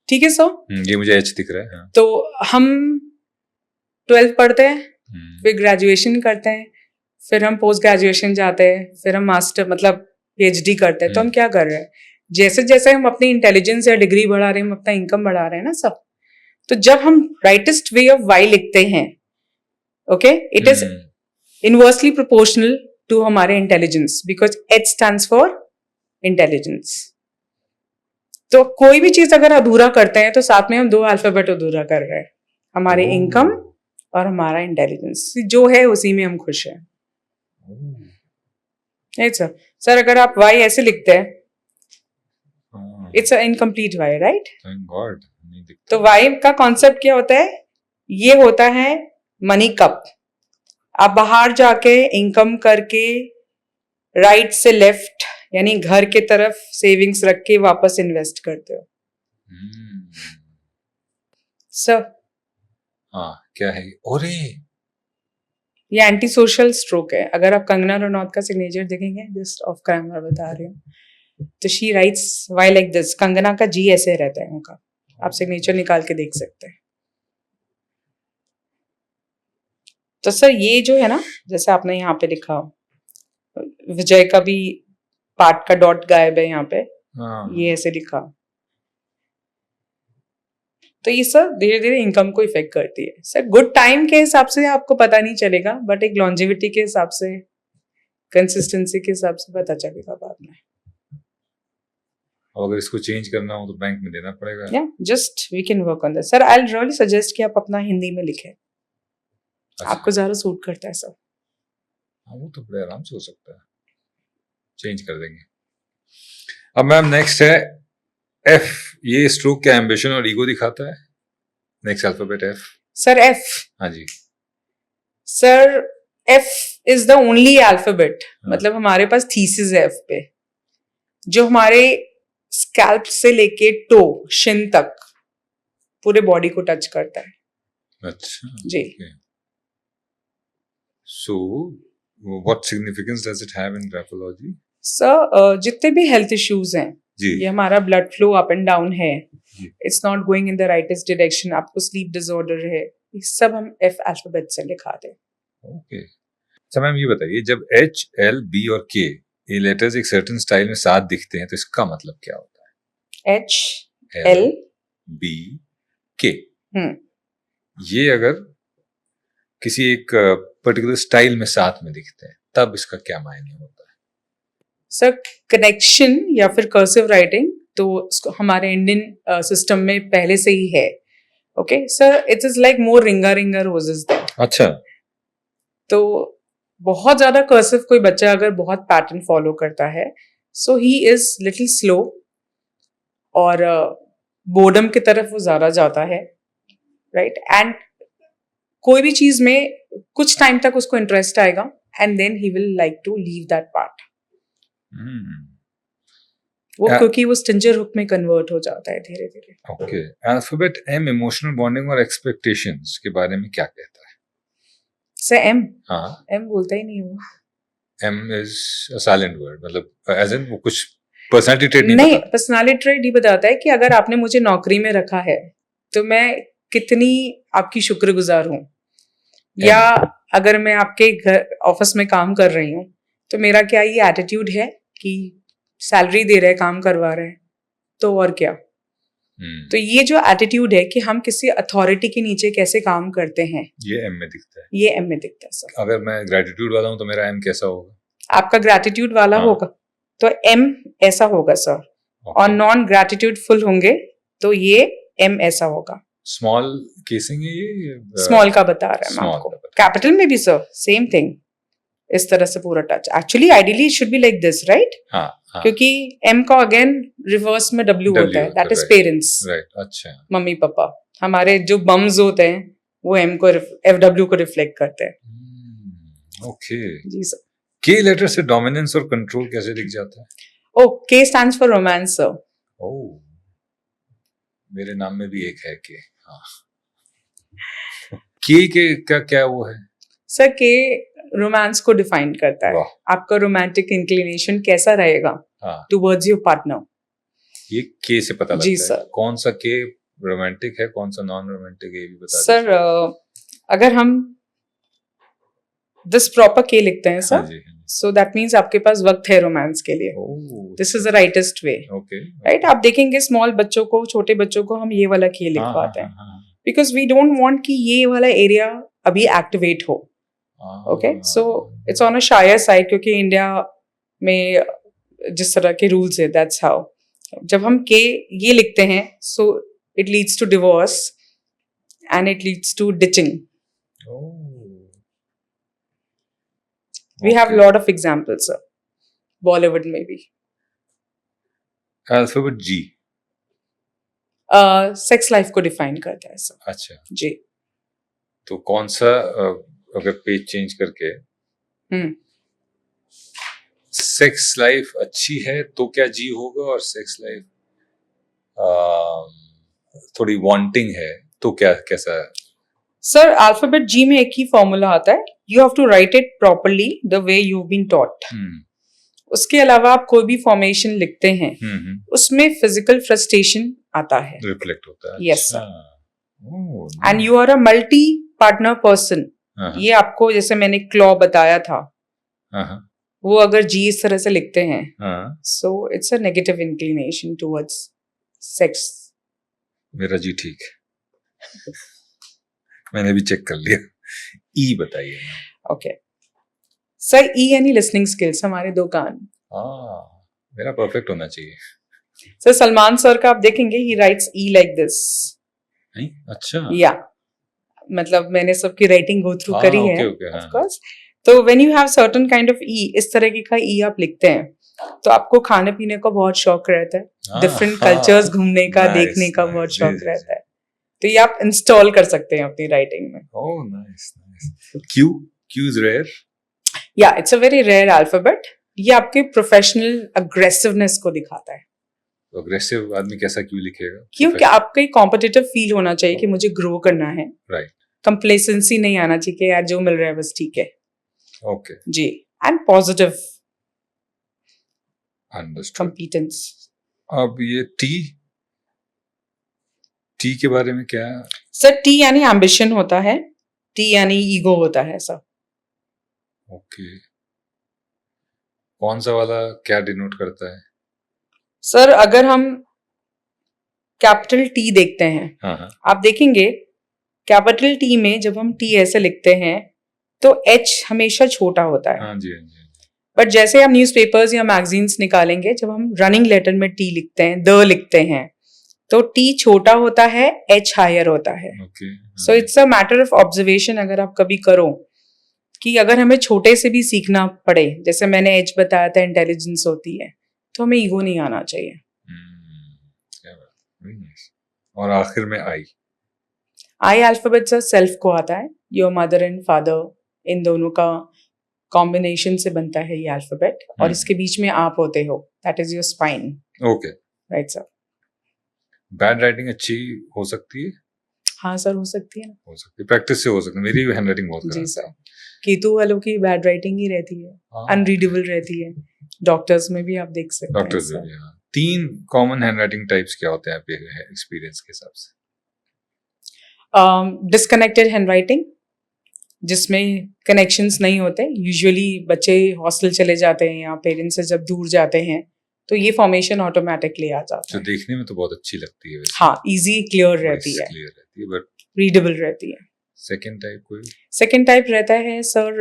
ठीक है सर। ये मुझे एच दिख रहा है। हाँ। तो हम 12th पढ़ते हैं, फिर ग्रेजुएशन करते हैं, फिर हम पोस्ट ग्रेजुएशन जाते हैं, फिर हम मास्टर मतलब पीएचडी करते हैं। तो हम क्या कर रहे हैं, जैसे जैसे हम अपनी इंटेलिजेंस या डिग्री बढ़ा रहे हैं, हम अपना इनकम बढ़ा रहे हैं ना सब। तो जब हम राइटेस्ट वे ऑफ वाई लिखते हैं, okay, it is inversely proportional to हमारे intelligence, because H stands for intelligence. तो कोई भी चीज अगर अधूरा करते हैं तो साथ में हम 2 अल्फाबेट अधूरा कर रहे हैं, हमारे इनकम और हमारा इंटेलिजेंस। जो है उसी में हम खुश हैं। Right sir. सर अगर आप वाई ऐसे लिखते हैं, it's a incomplete Y, right? Thank God नहीं दिखता। तो वाई का कॉन्सेप्ट क्या होता है? ये होता है मनी कप। आप बाहर जाके इनकम करके राइट से लेफ्ट यानी घर के तरफ सेविंग्स रख के वापस इन्वेस्ट करते हो। सर हाँ, क्या है? अरे ये एंटी सोशल स्ट्रोक है। अगर आप कंगना रनौत का सिग्नेचर देखेंगे, जस्ट ऑफ कैमरा बता रही हूँ, तो she writes why like this. Kangana का जी ऐसे रहता है उनका, आप सिग्नेचर निकाल के देख सकते हैं। तो सर ये जो है ना, जैसे आपने यहाँ पे लिखा, विजय का भी पार्ट का डॉट गायब है यहाँ पे, ये ऐसे लिखा। तो ये सर धीरे धीरे इनकम को इफेक्ट करती है। सर गुड टाइम के हिसाब से आपको पता नहीं चलेगा, बट एक लॉन्जिविटी के हिसाब से, कंसिस्टेंसी के हिसाब से पता चलेगा बाद में। अगर इसको चेंज करना हो तो बैंक में देना पड़ेगा। या just we can work on that. Sir I will really suggest कि आप अपना हिंदी में लिखें। अच्छा। आपको ज्यादा सूट करता है सर। हाँ, वो तो बड़े आराम से हो सकता है, चेंज कर देंगे। अब मैम नेक्स्ट है एफ। ये स्ट्रोक क्या एम्बिशन और ईगो दिखाता है? Next alphabet F. Sir F. हाँ जी sir, F is the only alphabet, मतलब हमारे पास थीसिस है एफ पे, जो हमारे स्कैल्प से लेके टो शिन तक पूरे बॉडी को टच करता है। अच्छा जी। So what significance does it have in graphology? Sir जितने भी हेल्थ इश्यूज हैं, जी, ये हमारा blood flow up and down है, it's not going in the rightest direction, आपको स्लीप डिसऑर्डर है, ये सब हम एफ अल्फाबेट से लिखाते हैं। ओके। अच्छा मैम ये बताइए, जब एच, एल, बी और के ये लेटर्स एक सर्टेन स्टाइल में साथ दिखते हैं तो इसका मतलब क्या होता है? एच, एल, बी, के। ये अगर किसी एक पर्टिकुलर स्टाइल में साथ में दिखते हैं तब इसका क्या मायने होता है? सर कनेक्शन या फिर कर्सिव राइटिंग तो हमारे इंडियन सिस्टम में पहले से ही है। Okay sir, it is like more रिंगा रिंगा रोजेस देयर। अच्छा। तो बहुत ज्यादा कर्सिव कोई बच्चा अगर बहुत पैटर्न फॉलो करता है, सो ही इज लिटिल स्लो और बोर्डम की तरफ वो ज्यादा जाता है, राइट? एंड कोई भी चीज में कुछ टाइम तक उसको इंटरेस्ट आएगा and then he will like to leave that part. वो Yeah. क्योंकि वो स्टिंजर हुक में कन्वर्ट हो जाता है धीरे धीरे. Okay. Alphabet am emotional bonding और एक्सपेक्टेशंस के बारे में क्या कहता है? सर एम हाँ, एम बोलता ही नहीं वो. M is a silent word, मतलब एज इन वो कुछ पर्सनालिटी ट्रेट नहीं नहीं, बताता. पर्सनालिटी ट्रेट ही बताता है कि अगर आपने मुझे नौकरी में रखा है तो मैं कितनी आपकी शुक्रगुजार हूँ, या अगर मैं आपके घर ऑफिस में काम कर रही हूँ तो मेरा क्या ये एटीट्यूड है कि सैलरी दे रहे, काम करवा रहे हैं, तो और क्या. तो ये जो एटीट्यूड है कि हम किसी अथॉरिटी के नीचे कैसे काम करते हैं, ये एम में दिखता है. ये एम में दिखता है सर. अगर मैं ग्रेटिट्यूड वाला हूँ तो मेरा एम कैसा होगा? आपका ग्रैटिट्यूड वाला हाँ. होगा तो एम ऐसा होगा सर, और Okay. नॉन ग्रैटिट्यूड फुल होंगे तो ये एम ऐसा होगा. स्मॉल केसिंग है ये? स्मॉल का बता रहा है मैं small आपको. का बता. कैपिटल में भी सर सेम थिंग, इस तरह से पूरा touch. Actually ideally it should be like this, right? हाँ, हाँ. क्योंकि एम का अगेन रिवर्स में डब्ल्यू होता है, होता है, that is right. Parents, right. अच्छा. Mummy papa. हमारे जो बम्स होते हैं वो एम को एफ डब्ल्यू को रिफ्लेक्ट करते हैं. ओके. जी सर. के लेटर से डोमिनेंस और कंट्रोल कैसे दिख जाता है? ओ, के स्टैंड्स फॉर रोमांस सर. ओह, मेरे नाम में भी एक है के. हाँ. के का क्या वो है? सर के रोमांस को डिफाइन करता है. वाह. आपका रोमांटिक इंक्लिनेशन कैसा रहेगा हाँ. Towards your partner. ये के से पता लगता जी है. सर. कौन सा के रोमांटिक है, कौन सा नॉन रोमांटिक है, ये भी बता सर अगर हम दिस प्रॉपर के लिखते हैं दीजिए. हाँ सर, जी, हाँ जी. सो दैट मीन्स आपके पास वक्त है रोमांस के लिए. Oh, this is the rightest way, okay. Right? आप देखेंगे स्मॉल बच्चों को, छोटे बच्चों को हम ये वाला के लिखवाते हैं हाँ. बिकॉज वी डोंट वांट कि ये वाला एरिया अभी एक्टिवेट हो. Okay, so it's on a शायर साइड, क्योंकि इंडिया में जिस तरह के रूल्स है दैट्स हाउ. जब हम के ये लिखते हैं so it leads to divorce and it leads to ditching. We have lot of examples sir, Bollywood में भी. Alphabet G. सेक्स लाइफ को डिफाइन करता है सर. अच्छा, जी. तो कौन सा अगर पेज चेंज करके सेक्स लाइफ अच्छी है तो क्या जी होगा, और सेक्स लाइफ थोड़ी वांटिंग है तो क्या कैसा? सर अल्फाबेट जी में एक ही फॉर्मूला आता है, you have to write it properly the way you been taught. उसके अलावा आप कोई भी फॉर्मेशन लिखते हैं उसमें फिजिकल फ्रस्ट्रेशन आता है, रिफ्लेक्ट होता है. Yes, sir. अच्छा. And you are a multi partner person. ये आपको जैसे मैंने क्लॉ बताया था, वो अगर जी इस तरह से लिखते हैं so it's a negative inclination towards sex. मेरा जी ठीक है. मैंने भी चेक कर लिया. ई बताइए. ओके सर, ई यानी लिसनिंग स्किल्स. हमारे दो कान. मेरा परफेक्ट होना चाहिए. सर सलमान सर का आप देखेंगे, ही राइट्स ई लाइक दिस. नहीं? अच्छा. या मतलब मैंने सबकी राइटिंग गो थ्रू करी है okay, ऑफ कोर्स. तो when you have certain kind of E, इस तरह का ई आप लिखते हैं तो आपको खाने पीने का बहुत शौक रहता है, डिफरेंट कल्चर्स घूमने का, देखने का बहुत शौक रहता है. तो ये आप इंस्टॉल कर सकते हैं अपनी राइटिंग में. Oh nice nice. Q is rare. Yeah it's a very rare alphabet. ये आपके प्रोफेशनल अग्रेसिवनेस को दिखाता है. अग्रेसिव आदमी कैसा क्यों लिखेगा? क्योंकि आपका कॉम्पिटिटिव फील होना चाहिए कि मुझे ग्रो करना है. राइट. कंप्लेसेंसी नहीं आना चाहिए कि यार जो मिल रहा है बस ठीक है. ओके जी. And positive understood. कंपीटेंस. अब ये टी के बारे में क्या? सर टी यानी एम्बिशन होता है, टी यानी ईगो होता है सर. ओके. कौन सा वाला क्या डिनोट करता है? सर अगर हम कैपिटल टी देखते हैं, आप देखेंगे कैपिटल टी में जब हम टी ऐसे लिखते हैं तो एच हमेशा छोटा होता है. हाँ जी. बट जैसे आप न्यूज़पेपर्स या मैगजीन्स निकालेंगे, जब हम रनिंग लेटर में टी लिखते हैं, द लिखते हैं, तो टी छोटा होता है, एच हायर होता है. So it's a matter of observation. अगर आप कभी करो कि अगर हमें छोटे से भी सीखना पड़े, जैसे मैंने एच बताया था इंटेलिजेंस होती है, तो हमें ईगो नहीं आना चाहिए. और आखिर में आई अल्फाबेट से सेल्फ को आता है. योर मदर एंड फादर, इन दोनों का कॉम्बिनेशन से बनता है ये अल्फाबेट, और इसके बीच में आप होते हो, that is your spine. Okay. Right sir. Bad writing अच्छी हो सकती है? हाँ सर, हो सकती है ना। हो सकती है, प्रैक्टिस से हो सकती है। मेरी भी हैंडराइटिंग बहुत जी खराब सर। है। कीतू वालों की बैड राइटिंग ही रहती है, हाँ, अनरीडेबल रहती है। डॉक्टर्स में भी आप देख सकते हैं डॉक्टर्स सर। भी, हाँ। 3 कॉमन हैंडराइटिंग टाइप्स क्या होते हैं आपके एक्सपीरियंस के हिसाब से? डिस्कनेक्टेड हैंडराइटिंग, जिसमें कनेक्शंस नहीं होते। यूजुअली बच्चे हॉस्टल चले जाते हैं या पेरेंट्स से जब दूर जाते हैं तो ये फॉर्मेशन ऑटोमेटिकली आ जाता जो है। देखने में तो बहुत अच्छी लगती है वैसे, हाँ, इजी क्लियर रहती है, क्लियर रहती है, बट रीडेबल रहती है। सेकंड टाइप कोई? सेकेंड टाइप रहता है सर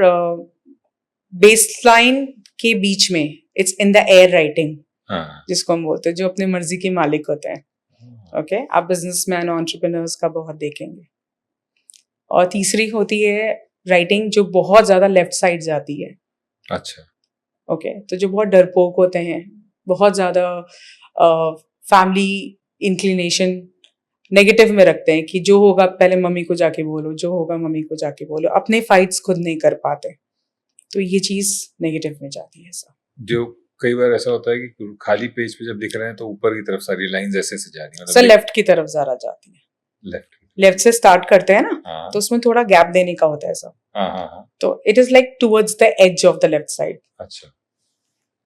बेसलाइन के बीच में, it's in the air writing, हाँ, जिसको हम बोलते हैं, जो अपने मर्जी के मालिक होते हैं। ओके, आप बिजनेसमैन एंटरप्रेन्योर्स का बहुत देखेंगे। और तीसरी होती है राइटिंग जो बहुत ज्यादा लेफ्ट साइड जाती है। अच्छा, ओके, तो जो बहुत डरपोक होते हैं, बहुत ज्यादा फैमिली इंक्लिनेशन नेगेटिव में रखते हैं कि जो होगा पहले मम्मी को जाके बोलो, जो होगा मम्मी को जाके बोलो, अपने फाइट्स खुद नहीं कर पाते, तो ये चीज नेगेटिव में जाती है सर। जो कई बार ऐसा होता है कि खाली पेज पे जब लिख रहे हैं तो ऊपर की तरफ सारी लाइंस ऐसे ऐसे जा रही हैं, सर लेफ्ट की तरफ ज्यादा जाती है। लेफ्ट से स्टार्ट करते हैं ना, हाँ, तो उसमें थोड़ा गैप देने का होता है सर। हाँ, हाँ, हाँ, तो it is like towards the edge of the left side. अच्छा।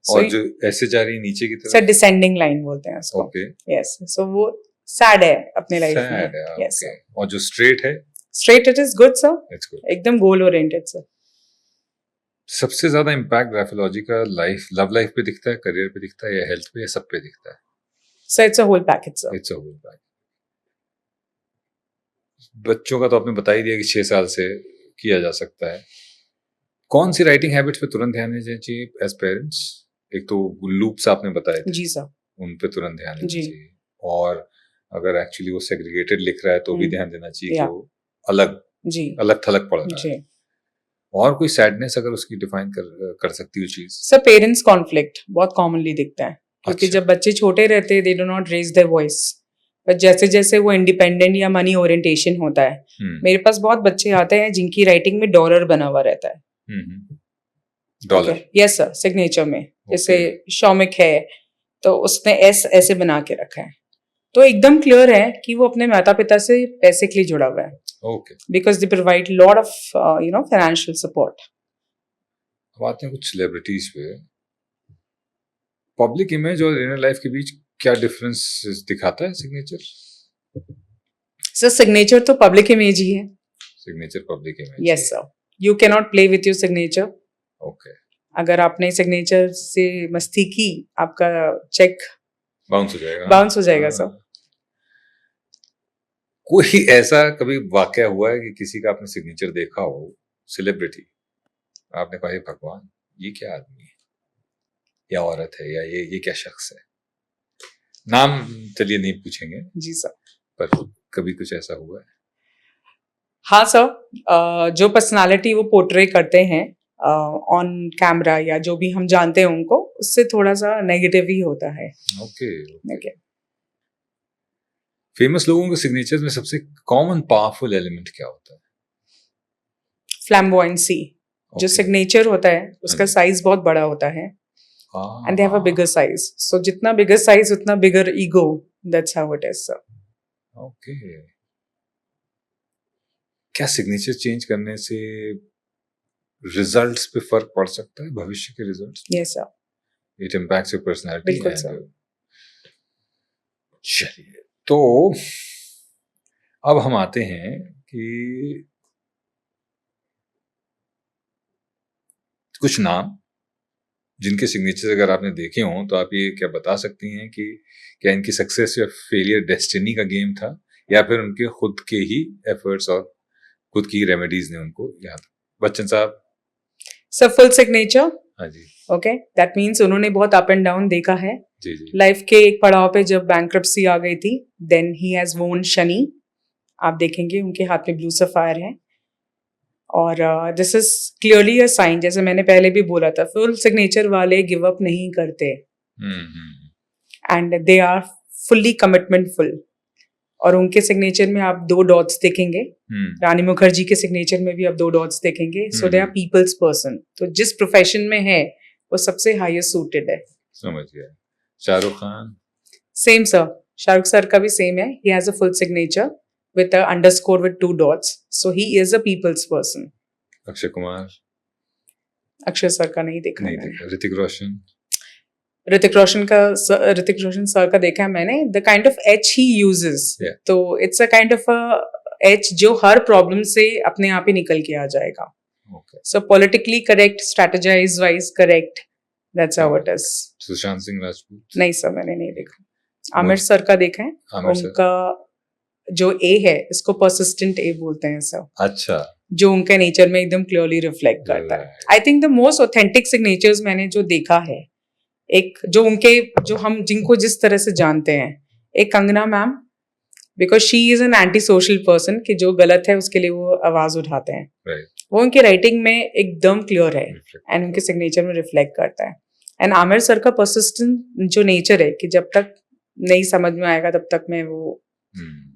और जो ऐसे जा रही है नीचे की सर तरफ? डिसेंडिंग लाइन बोलते हैं उसको। ओके, यस, सो वो सैड है अपने लाइफ में। सैड है, यस ओके। सर। और जो स्ट्रेट है? Straight it is good sir, it's good. एकदम गोल ओरिएंटेड सर। सबसे ज्यादा इम्पैक्ट ग्राफोलॉजी का लव लाइफ पे दिखता है, करियर पे दिखता है, या हेल्थ पे, या सब पे दिखता है? Sir it's a whole package sir. It's a whole package. बच्चों का तो आपने बता ही दिया कि 6 साल से किया जा सकता है। कौन सी राइटिंग हैबिट्स पे तुरंत ध्यान देना चाहिए एज पेरेंट्स? एक तो लूप्स आपने बताए थे, जी सर। उन पे तुरंत ध्यान देना जी। चाहिए। और अगर एक्चुअली वो सेग्रीगेटेड लिख रहा है तो भी ध्यान देना चाहिए कि या। वो अलग जी। अलग थलग पड़ रहा है। जी और कोई सैडनेस अगर उसकी डिफाइन कर सकती हो चीज? सर, पेरेंट्स कॉन्फ्लिक्ट बहुत कॉमनली दिखता है, क्योंकि अच्छा। जब बच्चे छोटे रहते हैं they do not raise their voice, पर जैसे जैसे वो इंडिपेंडेंट या मनी ओरिएंटेशन होता है। मेरे पास बहुत बच्चे आते हैं जिनकी राइटिंग में डॉलर बना हुआ रहता है। डॉलर? यस सर, सिग्नेचर में। जैसे शौमिक है तो उसने एस ऐसे बना के रखा है, तो एकदम क्लियर है कि वो अपने माता पिता से पैसे के लिए जुड़ा हुआ है। Okay. Because they provide lot of financial support. अब आते हैं कुछ सेलिब्रिटीज पे। पब्लिक इमेज और रियल लाइफ के बीच क्या डिफरेंस दिखाता है सिग्नेचर? सर सिग्नेचर तो पब्लिक इमेज ही है। Signature public image? Yes sir, you can not play with your signature. Okay. अगर आपने सिग्नेचर से मस्ती की, आपका चेक बाउंस हो जाएगा। बाउंस हो जाएगा सर। कोई ऐसा कभी वाकया हुआ है कि किसी का आपने सिग्नेचर देखा हो, सेलिब्रिटी, आपने कहा हे भगवान ये क्या आदमी है या औरत है, या ये क्या शख्स है? नाम चलिए नहीं पूछेंगे। जी सर। पर कभी कुछ ऐसा हुआ है? हाँ सर, जो पर्सनालिटी वो पोर्ट्रे करते हैं ऑन कैमरा या जो भी हम जानते हैं उनको, उससे थोड़ा सा नेगेटिव ही होता है। ओके। फेमस लोगों के सिग्नेचर में सबसे कॉमन पावरफुल एलिमेंट क्या होता है? फ्लैम्बॉयंसी। जो सिग्नेचर होता है उसका साइज बहुत बड़ा होता है, and they have a bigger size, so जितना बिगर साइज उतना bigger ego, that's how it is sir. Okay. क्या सिग्नेचर चेंज करने से रिजल्ट्स पे फर्क पड़ सकता है, भविष्य के results? Yes sir. It impacts your personality? बिल्कुल सर। चलिए, तो अब हम आते हैं कि कुछ नाम जिनके सिग्नेचर अगर आपने देखे हों तो आप ये क्या बता सकती हैं कि क्या इनकी सक्सेस या फेलियर डेस्टिनी का गेम था, या फिर उनके खुद के ही एफर्ट्स और खुद की रेमेडीज ने उनको यहाँ तक? बच्चन साहब। Sir full signature. हाँ जी। ओके, दैट मीन्स उन्होंने बहुत अप एंड डाउन देखा है। जी जी। लाइफ के एक पड़ाव पे जब बैंक्रप्सी आ गई थी, देन ही हैज वोन शनि। आप देखेंगे उनके हाथ में ब्लू सफायर है, और this is clearly a sign, जैसे मैंने पहले भी बोला था, फुल सिग्नेचर वाले गिव अप नहीं करते, and they are fully commitment full. और उनके सिग्नेचर में आप 2 डॉट्स देखेंगे, रानी मुखर्जी के सिग्नेचर में भी आप 2 डॉट्स देखेंगे। सो दे आर पीपल्स पर्सन, तो जिस प्रोफेशन में है वो सबसे हाईएस्ट सूटेड है। समझ गया। Shahrukh Khan? Same sir, Shahrukh sir का भी सेम है. He has a full signature with a underscore with 2 dots. So he is a people's person. Akshay Kumar Akshay sir का नहीं देखा नहीं मैंने. देखा, ऋतिक रोशन ऋतिक रोशन सर का देखा है मैंने. The kind of H he uses, Yeah. तो it's a kind of a H जो हर प्रॉब्लम से अपने आप ही निकल के आ जाएगा. Okay. So politically correct, strategise wise correct, that's how it is. Sushant Singh Rajput नहीं सर, मैंने नहीं देखा. आमिर सर का देखा है. आमिर सर उनका जो ए है, इसको परसिस्टेंट ए बोलते हैं सर, अच्छा जो उनके नेचर में एकदम क्लियरली रिफ्लेक्ट करता है. I think the most authentic signatures मैंने जो देखा है, एक जो उनके, जो हम जिनको जिस तरह से जानते हैं, एक Kangana ma'am, because she is an anti social person, कि जो गलत है उसके लिए वो आवाज उठाते हैं. Right. वो उनकी राइटिंग में एकदम क्लियर है एंड उनके सिग्नेचर में रिफ्लेक्ट करता है. एंड आमिर सर का परसिस्टेंट जो नेचर है, कि जब तक नहीं समझ में आएगा तब तक मैं वो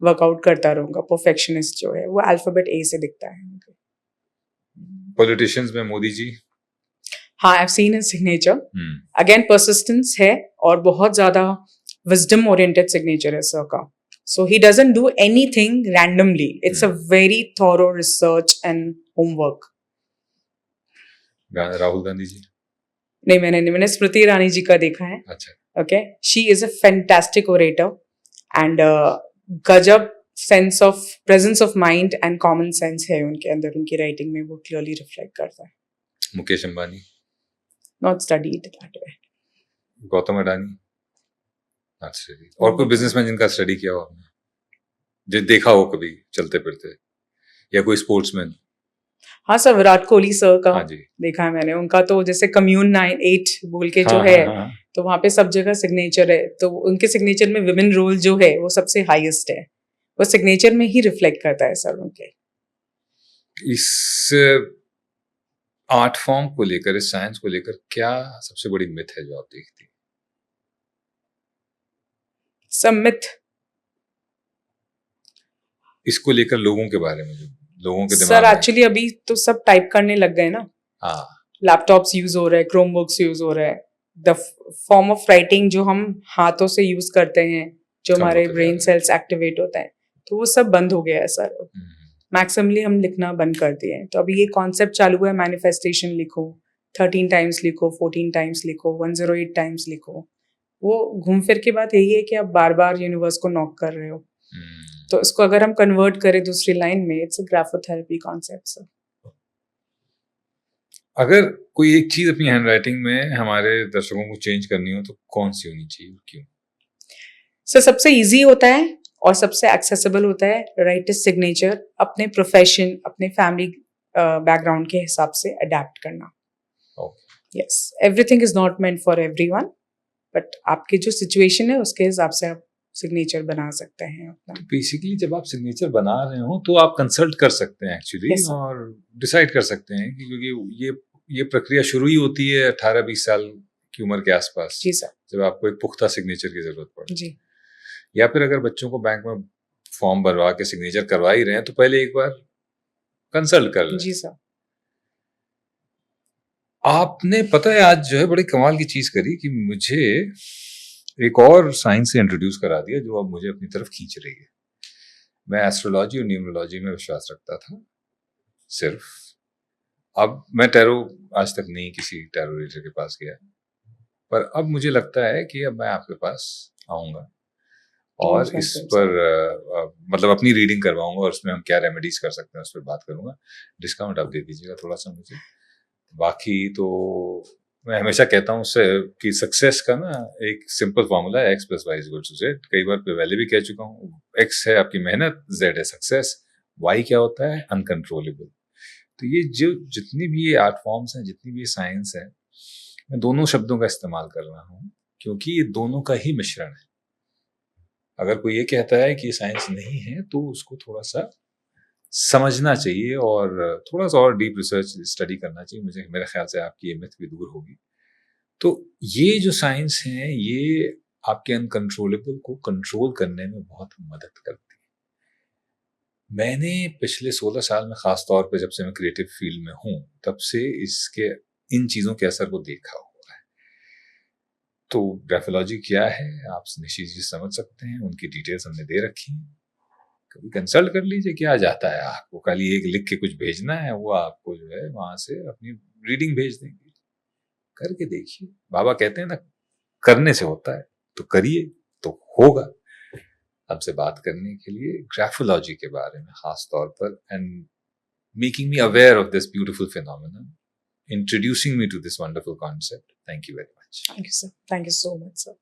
वर्कआउट करता रहूंगा. परफेक्शनिस्ट जो है वो अल्फाबेट ए से दिखता है. पॉलिटिशियंस में मोदी जी हाँ, I have seen his signature. Again persistence है और बहुत ज्यादा विजडम ओरिएंटेड सिग्नेचर है सर का. So he doesn't do anything randomly. It's a very thorough research and homework. Rahul Gandhi ji नहीं, मैंने स्मृति ईरानी जी का देखा है. अच्छा. Okay, she is a fantastic orator and गजब sense of presence of mind and common sense है उनके अंदर. उनकी राइटिंग में वो क्लियरली रिफ्लेक्ट करता है. Mukesh Ambani not studied that way. Gautam Adani not studied. और कोई बिजनेसमैन जिनका स्टडी किया हो आपने, जो देखा हो कभी चलते फिरते, या कोई स्पोर्ट्समैन? हाँ सर, विराट कोहली सर का हाँ जी. देखा है मैंने. उनका तो जैसे कम्यून 9-8 बोल के जो हाँ, है, हाँ, हाँ. तो वहां पे सब जगह सिग्नेचर है. तो उनके सिग्नेचर में विमेन रोल जो है वो सबसे हाईएस्ट है. वो सिग्नेचर में ही रिफ्लेक्ट करता है सर उनके. इस आर्ट फॉर्म को लेकर, इस साइंस को लेकर क्या सबसे बड़ी मिथ है जो आप देखती हैं? सम्मित इसको लेकर लोगों के बारे में, जो लोगों के दिमाग सर, में एक्चुअली अभी तो सब टाइप करने लग गए ना. हाँ, लैपटॉप्स यूज हो रहे हैं, क्रोमबुक्स यूज हो रहे हैं. द फॉर्म ऑफ राइटिंग जो हम हाथों से यूज करते हैं, जो कम हमारे होते जा ब्रेन रहे हैं. सेल्स एक्टिवेट होते हैं, तो वो सब बंद हो गया है सर. मैक्सिमली हम लिखना बंद कर दिए हैं. तो अभी ये कॉन्सेप्ट चालू है, मैनिफेस्टेशन लिखो, 13 टाइम्स लिखो, 14 टाइम्स लिखो, 108 टाइम्स लिखो. वो घूम फिर की बात यही है कि आप बार बार यूनिवर्स को नॉक कर रहे हो. तो इसको अगर हम कन्वर्ट करें दूसरी लाइन में, it's a graphotherapy concept sir. अगर कोई एक चीज अपनी हैंडराइटिंग में हमारे दर्शकों को चेंज करनी हो तो कौन सी होनी चाहिए, क्यों? सर, सबसे इजी होता है और सबसे एक्सेसिबल होता है राइटिस्ट सिग्नेचर अपने प्रोफेशन, अपने फैमिली बैकग्राउंड के हिसाब से अडेप्ट करना. Yes, everything is not meant for everyone, but आपकी जो सिचुएशन है उसके हिसाब से आप सिग्नेचर बना सकते हैं अपना. बेसिकली जब आप सिग्नेचर बना रहे हो तो आप कंसल्ट कर सकते हैं एक्चुअली, Yes, sir. और डिसाइड कर सकते हैं कि क्योंकि ये प्रक्रिया शुरू ही होती है 18-20 साल की उम्र के आसपास, जी सर. जब आपको एक पुख्ता सिग्नेचर की जरूरत पड़े. जी. या फिर अगर बच्चों को बैंक में फॉर्म भरवा के सिग्नेचर करवा ही रहे हैं तो पहले एक बार कंसल्ट कर लें. जी सर. आपने पता है आज जो है बड़ी कमाल की चीज करी कि मुझे एक और साइंस से इंट्रोड्यूस करा दिया जो अब मुझे अपनी तरफ खींच रही है. मैं एस्ट्रोलॉजी और न्यूमरोलॉजी में विश्वास रखता था सिर्फ. अब मैं टैरो आज तक नहीं किसी टैरो रीडर के पास गया, पर अब मुझे लगता है कि अब मैं आपके पास आऊंगा और इस पर मतलब अपनी रीडिंग करवाऊंगा और उसमें हम क्या रेमेडीज कर सकते हैं उस पर बात करूंगा. डिस्काउंट आप दे दीजिएगा थोड़ा सा मुझे. बाकी तो मैं हमेशा कहता हूँ उससे कि सक्सेस का ना एक सिंपल फॉर्मूला है, x+y=z. कई बार पहले भी कह चुका हूँ. x है आपकी मेहनत, z है सक्सेस, y क्या होता है? अनकंट्रोलेबल. तो ये जो जितनी भी ये आर्ट फॉर्म्स हैं, जितनी भी ये साइंस है, मैं दोनों शब्दों का इस्तेमाल कर रहा हूँ क्योंकि ये दोनों का ही मिश्रण है. अगर कोई ये कहता है कि ये साइंस नहीं है तो उसको थोड़ा सा समझना चाहिए और थोड़ा सा और डीप रिसर्च स्टडी करना चाहिए. मुझे मेरे ख्याल से आपकी ये मिथ भी दूर होगी. तो ये जो साइंस है ये आपके अनकंट्रोलेबल को कंट्रोल करने में बहुत मदद करती है. मैंने पिछले 16 साल में खास तौर पे जब से मैं क्रिएटिव फील्ड में हूँ तब से इसके इन चीजों के असर को देखा हुआ है. तो ग्राफोलॉजी क्या है आप निश्चित जी समझ सकते हैं, उनकी डिटेल्स हमने दे रखी हैं, कभी कंसल्ट कर लीजिए क्या जाता है आपको, खाली एक लिख के कुछ भेजना है, वो आपको जो है वहां से अपनी रीडिंग भेज देंगे, करके देखिए। बाबा कहते हैं ना करने से होता है, तो करिए तो होगा। हमसे बात करने के लिए ग्राफोलॉजी के बारे में खास तौर पर, and making me aware of this beautiful phenomenon, introducing me to this wonderful concept. Thank you very much. Thank you, sir. Thank you so much, sir.